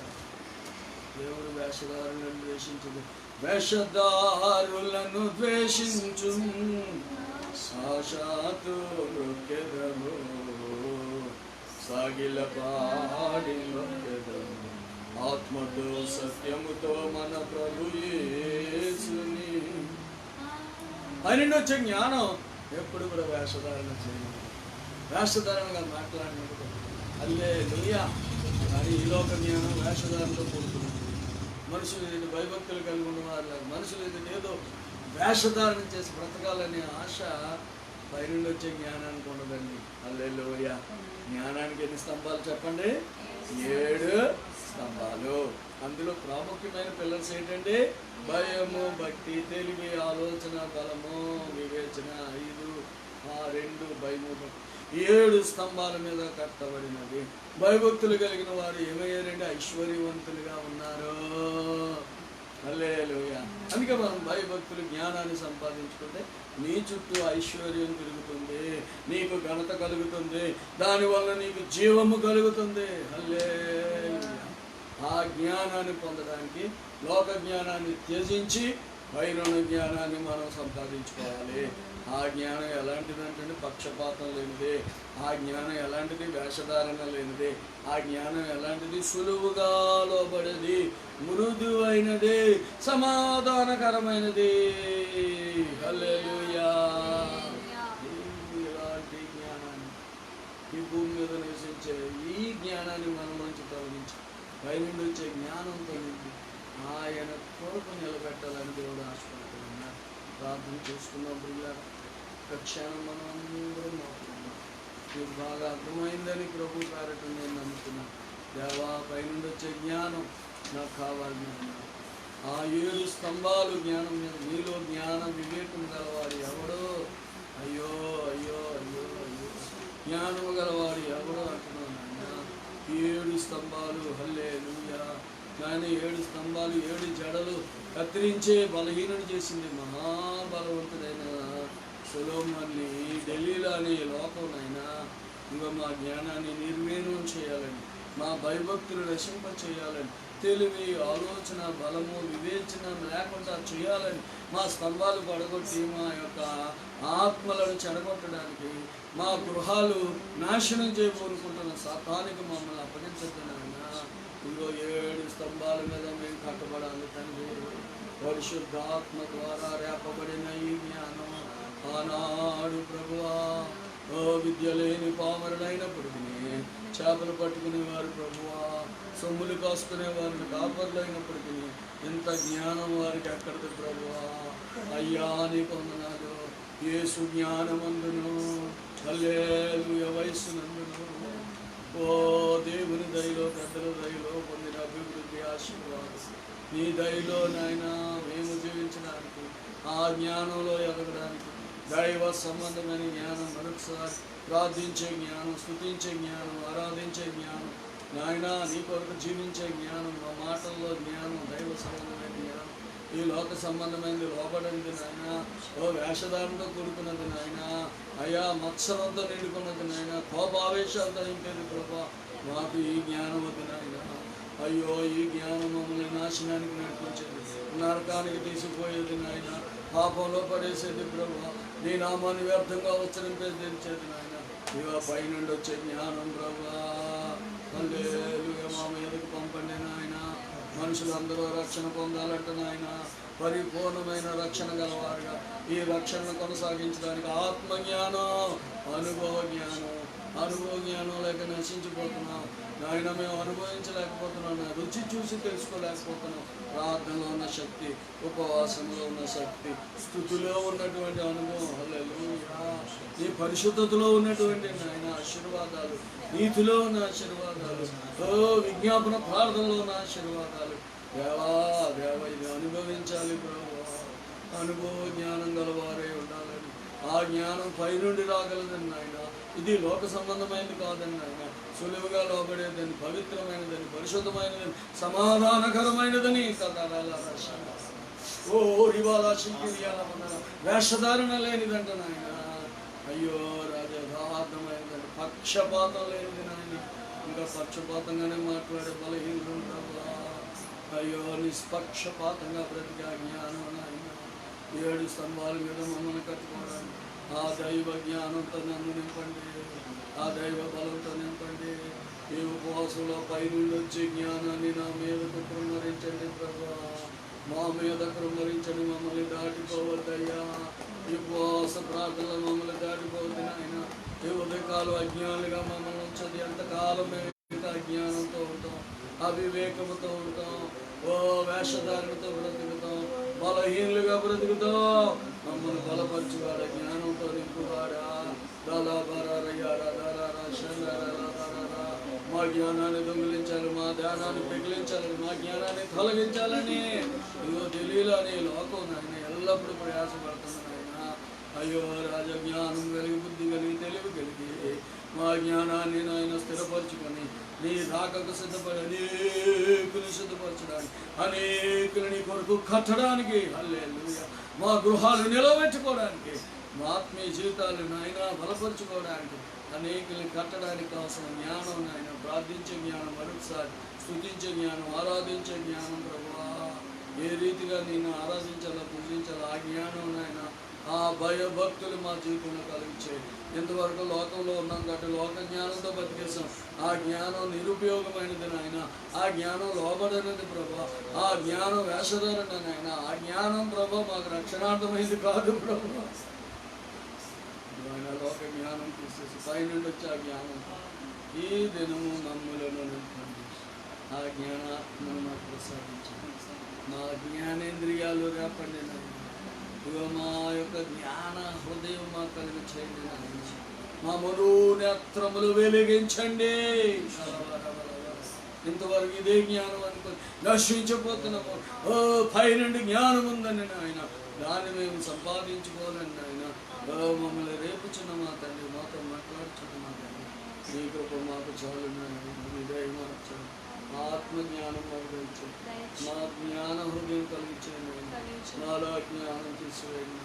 దేవుడు వేషధారులను ద్వేషించదు. వేషధారులను ద్వేషించు సాక్షాత్తు నృత్యదము సాగిల పాడి నృత్యదము ఆత్మతో సత్యముతో మన ప్రభు యేసుని. ఆయన వచ్చే జ్ఞానం ఎప్పుడు కూడా వేషధారణ చేయాలి. వేషధారణగా మాట్లాడినప్పుడు హల్లెలూయా. కానీ ఈ లోక జ్ఞానం వేషధారణతో కూడుకున్నది. మనుషులు ఏదో భయభక్తులు కలిగి ఉన్నవారు, మనుషులు ఏదో వేషధారణ చేసి బ్రతకాలనే ఆశ పైనుండి వచ్చే జ్ఞానానికి ఉండదండి. హల్లెలూయా. జ్ఞానానికి ఎన్ని స్తంభాలు చెప్పండి? 7 స్తంభాలు. అందులో ప్రాముఖ్యమైన పిల్లర్స్ ఏంటంటే భయము, భక్తి, తెలివి, ఆలోచన, బలము, వివేచన 5, 2 భయము, 7 స్తంభాల మీద కట్టబడినది. భయభక్తులు కలిగిన వారు ఏమయ్యారంటే ఐశ్వర్యవంతులుగా ఉన్నారు. హల్లెలూయా. అందుకే మనం భయభక్తులు జ్ఞానాన్ని సంపాదించుకుంటే నీ చుట్టూ ఐశ్వర్యం తిరుగుతుంది, నీకు ఘనత కలుగుతుంది, దానివల్ల నీకు జీవము కలుగుతుంది. హల్లెలూయా. ఆ జ్ఞానాన్ని పొందడానికి లోక జ్ఞానాన్ని త్యజించి పైన జ్ఞానాన్ని మనం సంపాదించుకోవాలి. ఆ జ్ఞానం ఎలాంటిదంటే పక్షపాతం లేనిది. ఆ జ్ఞానం ఎలాంటిది? వేషధారణ లేనిది. ఆ జ్ఞానం ఎలాంటిది? సులువుగా లోబడేది, మృదువైనది, సమాధానకరమైనది. హల్లెలూయా. ఇలాంటి జ్ఞానాన్ని ఈ భూమి మీద నివసించే ఈ జ్ఞానాన్ని మనం మంచి తొలగించి పైనుండి వచ్చే జ్ఞానంతో ఆయన కొరకు నిలబెట్టాలని దేవుడు ఆశపడుతున్నాడు. ప్రార్థన చేసుకున్నాం ప్రియులారా. ఒక క్షణం మనం అందరం మాట్లాడుతున్నాం. మీకు బాగా అర్థమైందని ప్రభు పేరట నేను నమ్ముతున్నాను. దేవా పైనుండి వచ్చే జ్ఞానం నాకు కావాలని అన్నాడు. ఆ 7 స్తంభాలు జ్ఞానం మీద మీలో జ్ఞాన వివేకం గలవాడు ఎవడో? అయ్యో అయ్యో అయ్యో అయ్యో జ్ఞానము గలవాడు ఎవడో అంటున్నాను. 7 స్తంభాలు. హల్లెలూయా. కానీ 7 స్తంభాలు 7 జడలు కత్తిరించే బలహీనుడు చేసింది మహాబలవంతుడైన సొలొమోన్ని. ఢిల్లీలో అనే లోకంలో ఇంకా మా జ్ఞానాన్ని నిర్వీర్యం చేయాలని, మా భయభక్తులు రక్షింప చేయాలని, తెలివి, ఆలోచన, బలము, వివేచన లేకుండా చేయాలని, మా స్తంభాలు పడగొట్టి మా యొక్క ఆత్మలను చెడగొట్టడానికి, మా గృహాలు నాశనం చేయబోనుకుంటున్న సాతానికి మమ్మల్ని అప్పగించద్దనైనా ఇంకో 7 స్తంభాల మీద మేము కట్టబడాలి తండ్రి. పరిశుద్ధాత్మ ద్వారా రేపబడిన ఈ జ్ఞానం ఆనాడు ప్రభువా విద్య లేని పామరులైనప్పటికీ చేపలు పట్టుకునేవారు ప్రభువా, సొమ్ములు కాసుకునే వారిని కాపర్లైనప్పటికీ ఇంత జ్ఞానం వారికి ఎక్కడిది ప్రభువా. అయ్యా నీకు వందనాలు. యేసు జ్ఞానమందును హల్లెలూయా వయస్సునందును ఓ దేవుని దయలో పెద్దల దయలో పొందిన అభివృద్ధి ఆశీర్వాదం నీ దయలో నాయన మేము జీవించడానికి, ఆ జ్ఞానంలో ఎదగడానికి దైవ సంబంధమైన జ్ఞానం, మరొకసారి ప్రార్థించే జ్ఞానం, స్తుతించే జ్ఞానం, ఆరాధించే జ్ఞానం, నాయన నీ కొరకు జీవించే జ్ఞానం, మా మాటల్లో జ్ఞానం, దైవ సంబంధమైన జ్ఞానం, ఈ లోక సంబంధమైనది లోబడింది నాయన. ఓ వేషధారంతో కూడుకున్నది నాయన. అయ్యా మత్సరంతో నిండుకున్నది నాయన. కోపావేశాలతో నింపేది ప్రభా. మాకు ఈ జ్ఞానం వద్దు నాయన. అయ్యో ఈ జ్ఞానం మమ్మల్ని నాశనానికి నడిపించేది, నరకానికి తీసిపోయేది నాయన. పాపంలో పడేసేది ప్రభు, నీ నామాన్ని వ్యర్థంగా ఉచ్చరింపేది నాయన. ఇవా పైనుండి వచ్చే జ్ఞానం ప్రభా, హల్లెలూయా, మా మీదకు పంపండి నాయన. మనుషులందరూ రక్షణ పొందాలంటే నాయన, పరిపూర్ణమైన రక్షణ గలవారుగా ఈ రక్షణను కొనసాగించడానికి ఆత్మజ్ఞానం, అనుభవ జ్ఞానం లేక నశించిపోతున్నాం నాయన. మేము అనుభవించలేకపోతున్నాం, రుచి చూసి తెలుసుకోలేకపోతున్నాం. ప్రార్థనలో ఉన్న శక్తి, ఉపవాసంలో ఉన్న శక్తి, స్తుతిలో ఉన్నటువంటి అనుభవం, హల్లెలూయా, ఈ పరిశుద్ధతలో ఉన్నటువంటి నాయన ఆశీర్వాదాలు, నీతిలో ఉన్న ఆశీర్వాదాలు, విజ్ఞాపన ప్రార్థనలో ఉన్న ఆశీర్వాదాలు, దేవా ఇది అనుభవించాలి ప్రభు. అనుభవ జ్ఞానం గలవారే ఉండాలని. ఆ జ్ఞానం పైనుండి రాగలదని నాయన. ఇది లోక సంబంధమైనది కాదని నాయన, సులువుగా లోబడేదని, పవిత్రమైనదని, పరిశుద్ధమైనదని, సమాధానకరమైనదని ఓ వేషధారణ లేనిదంట నాయన. అయ్యో రాజధార్థమైనదని, పక్షపాతం లేనిది నాయన. ఇంకా పక్షపాతంగానే మాట్లాడే బలహీనత. అయ్యో నిష్పక్షపాతంగా బ్రతికే జ్ఞానం నాయన. 7 స్తంభాల మీద మమ్మల్ని కట్టుకోవడానికి ఆ దైవ జ్ఞానంతో నన్ను నింపండి, ఆ దైవ బలంతో నింపండి. ఈ ఉపవాసంలో పైనుండి వచ్చే జ్ఞానాన్ని నా మీదకు కృమ్మరించండి ప్రభా, మా మీద కృమ్మరించండి. మమ్మల్ని దాటిపోవద్దయ్యా. ఈ ఉపవాస ప్రార్థనలో మమ్మల్ని దాటిపోవద్దు నాయన. ఈ ఉదయకాలం అజ్ఞానులుగా మమ్మల్ని ఉంచదు. ఎంతకాలం మేము ఇంకా అజ్ఞానంతో ఉంటాం, అవివేకముతో ఉంటాం, వేషధారణతో బ్రతుకుతాం, బలహీనులుగా బ్రతుకుతాం. మమ్మల్ని బలపరచువాడా, జ్ఞానంతో నింపువాడా. మా జ్ఞానాన్ని దొంగిలించాలి, మా ధ్యానాన్ని పెగిలించాలని, మా జ్ఞానాన్ని తొలగించాలని ఇదిగో తెలియలని లోకం నాయన ఎల్లప్పుడూ ప్రయాసపడుతుంది నాయన. అయ్యో రాజా, జ్ఞానం కలిగి, బుద్ధి కలిగి, తెలివి కలిగి మా జ్ఞానాన్ని నాయన స్థిరపరచుకొని నీ రాకకు సిద్ధపడి అనేకులు సిద్ధపరచడానికి, అనేకులు నీ కొరకు కట్టడానికి, హల్లెలూయా, మా గృహాలు నిలబెట్టుకోవడానికి, మా ఆత్మీయ జీవితాలు నాయన బలపరుచుకోవడానికి, అనేకుల్ని కట్టడానికి కావాల్సిన జ్ఞానం నాయన. ప్రార్థించే జ్ఞానం, మరొకసారి స్తుతించే జ్ఞానం, ఆరాధించే జ్ఞానం ప్రభువా. ఏ రీతిగా నేను ఆరాధించాలో, పూజించాలో ఆ జ్ఞానం నాయన. ఆ భయభక్తులు మా జీవితంలో కలిగించాయి. ఇంతవరకు లోకంలో ఉన్నాం కాబట్టి లోక జ్ఞానంతో బతికేసాం. ఆ జ్ఞానం నిరుపయోగమైనది నాయన. ఆ జ్ఞానం లోబడైనది ప్రభా. ఆ జ్ఞానం వేషధారణ నాయన. ఆ జ్ఞానం ప్రభా మాకు రక్షణార్థమైంది కాదు ప్రభా. ఆయన లోక జ్ఞానం తీసేసి పైనుండి వచ్చి ఆ జ్ఞానం ఈ దినము మమ్ములను నింపండి. ఆ జ్ఞానాత్మను మాకు ప్రసాదించండి. మా జ్ఞానేంద్రియాలు రేపండి నాయన. ఇదిగో మా యొక్క జ్ఞాన హృదయం మాకు కలిగి చేయండి నాయన. మా మనోనేత్రములు వెలిగించండి. ఇంతవరకు ఇదే జ్ఞానం అనుకో నశించిపోతున్నాము. పైనుండి జ్ఞానం ఉందండి నాయన. దాన్ని మేము సంపాదించుకోవాలండి నాయన. మమ్మల్ని రేపుచున్న మా తండ్రి, మాతో మాట్లాడుచున్న మా తండ్రి, నీ కృప మాకు చాలు నాయన. మార్చండి. ఆత్మజ్ఞానం కలిగించండి. మా జ్ఞాన హృదయం కలిగించండి. నాలో అజ్ఞానం తీసివేయండి,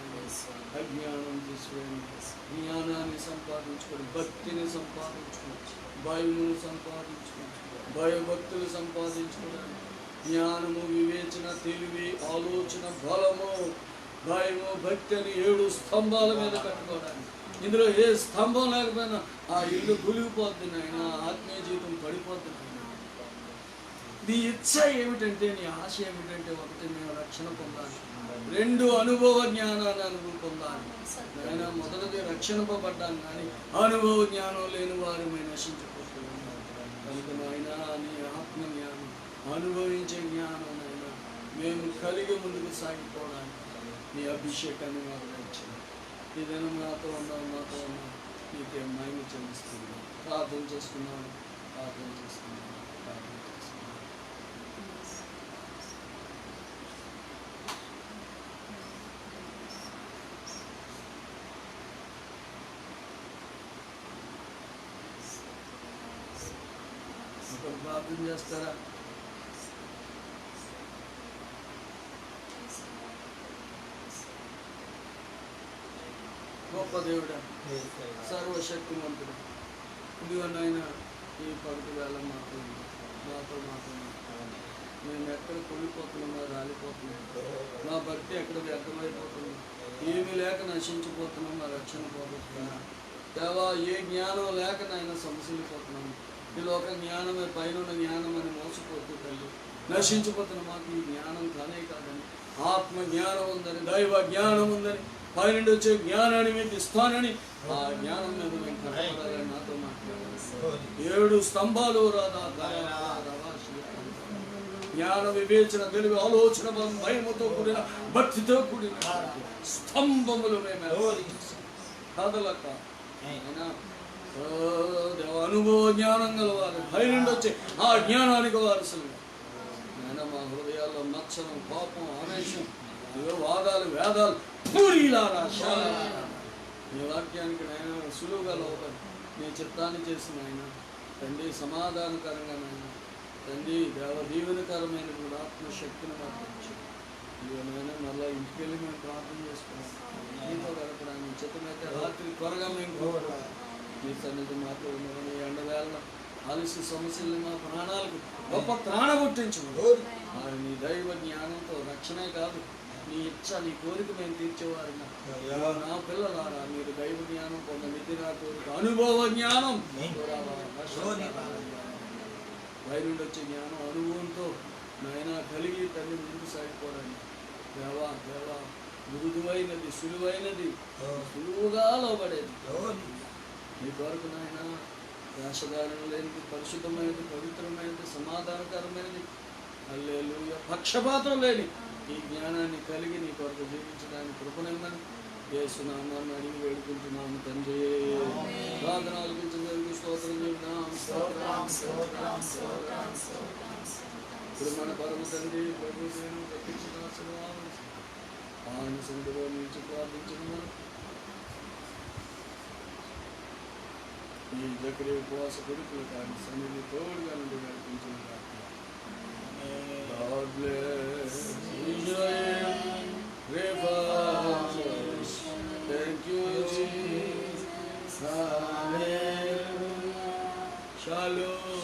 అజ్ఞానం తీసివేయండి. జ్ఞానాన్ని సంపాదించుకోండి, భక్తిని సంపాదించుకోండి, భయమును సంపాదించుకోండి, భయభక్తులు సంపాదించుకోవడానికి జ్ఞానము, వివేచన, తెలివి, ఆలోచన, బలము, భయము, భక్తి అని 7 స్తంభాల మీద కట్టుకోవడానికి. ఇందులో ఏ స్తంభం లేకపోయినా ఆ ఇల్లు గులిగిపోద్ది నాయన. ఆత్మీయ జీవితం పడిపోద్ది నాయన. నీ ఇచ్చ ఏమిటంటే, నీ ఆశ ఏమిటంటే, ఒకటి మేము రక్షణ పొందాలి, 2 అనుభవ జ్ఞానాన్ని పొందాలి నాయన. మొదటిది రక్షింపబడ్డాను, కానీ అనుభవ జ్ఞానం లేని వారు మేము నశించిపోతున్నాం. కనుక నాయన నీ ఆత్మ జ్ఞానం, అనుభవించే జ్ఞానం నాయన మేము కలిగి ముందుకు సాగిపోవడానికి నీ అభిషేకాన్ని మాకు ఇచ్చింది. ఈ దినం నాతో ఉన్నావు, మాతో ఉన్నావు, నీకే మహిమ చెల్లిస్తున్నాను. ప్రార్థన చేసుకున్నాను, ప్రార్థన చేసుకున్నాను, ప్రార్థన చేసుకున్నాను. ఒకరు ప్రార్థన చేస్తారా? గొప్ప దేవుడా, సర్వశక్తిమంతుడు, ఇదిగో నాయన ఈ పగటి వేళ మాతో మాట్లాడాలి. మీ మేము ఎక్కడ కూలిపోతున్నామో రాలిపోతున్నాం, మా భక్తి ఎక్కడ వ్యర్థమైపోతుంది, ఏమీ లేక నశించిపోతున్నాం, మా రక్షణ పోగొట్టుకున్నాం దేవా. ఏ జ్ఞానం లేక నాయన సమస్యలిపోతున్నాము, ఈ లోక జ్ఞానమే పైన జ్ఞానం అని మోసపోతూ తల్లి నశించిపోతున్నాం. మాకు ఈ జ్ఞానం కానే కాదని, ఆత్మ జ్ఞానం ఉందని, దైవ జ్ఞానం ఉందని, పైనుండి వచ్చే జ్ఞానాన్ని మీకు ఇస్తానని, ఆ జ్ఞానం మీద మేము కనపడాలని నాతో మాట్లాడాలి. 7 స్తంభాలు రాదా జ్ఞాన వివేచన తెలివి ఆలోచన భయముతో కూడిన భక్తితో కూడిన స్తంభములు మేము కదలక అనుభవ జ్ఞానం గలవారు, పైనుండి వచ్చే ఆ జ్ఞానానికి వారసులు నేను మా హృదయాల్లో మత్సరం, కోపం, ఆవేశం, వాదాలు, వేదాలు పూరీలారా నీ వాక్యానికి నేను సులువుగా లోపలి నీ చిత్తాన్ని చేసిన ఆయన తండ్రి, సమాధానకరంగా నాయన తండ్రి, దేవ దీవెనకరమైన ఆత్మశక్తిని మాకు ఇచ్చాను. ఇవన్నీ మళ్ళీ ఇంటికి వెళ్ళి మేము ప్రార్థన చేసుకున్నాం, నీతో గడపడానికి చిత్తమైతే రాత్రి త్వరగా మేము నీ సన్నిధి మాతో ఉన్నామని ఎండవేళ ఆలస్య సమస్యల్ని మా ప్రాణాలకు గొప్ప త్రాణ పుట్టించము. నీ దైవ జ్ఞానంతో రక్షణే కాదు, నీ ఇచ్చ, నీ కోరిక మేము తీర్చేవారు. నా పిల్లలారా మీరు దైవ జ్ఞానం పొందనిది నా కోరిక, అనుభవ జ్ఞానం పైనుండి వచ్చే జ్ఞానం అనుభవంతో నాయన కలిగి తల్లి ముందుకు సాగిపోవడానికి దేవా దేవా మృదువైనది, సులువైనది, సులువుగా లోబడేది నీ కొరకు నాయన. వేషధారణ లేనిది, పరిశుద్ధమైనది, పవిత్రమైనది, సమాధానకరమైనది, హల్లెలూయా, పక్షపాతం లేని ఈ జ్ఞానాన్ని కలిగి నీ కొరకు జీవించడానికి కృపనిమ్మని యేసు నామాన్ని అడిగి వేడుకుంటున్నాము తండ్రి. ప్రార్థన ఆలకించడానికి స్తోత్రం చెబుతాం. ఇప్పుడు మన పరమ తండ్రి ప్రభు తప్పించిన ఆయన సన్నిధిలో నుంచి ప్రార్థించిన మనం ఈ దగ్గర ఉపవాస కొడుకులు కానీ సన్నిధి తోడుగా నుండి నడిపించిన God bless Israel, revive. Thank you, Jesus. Hallelujah. Shalom.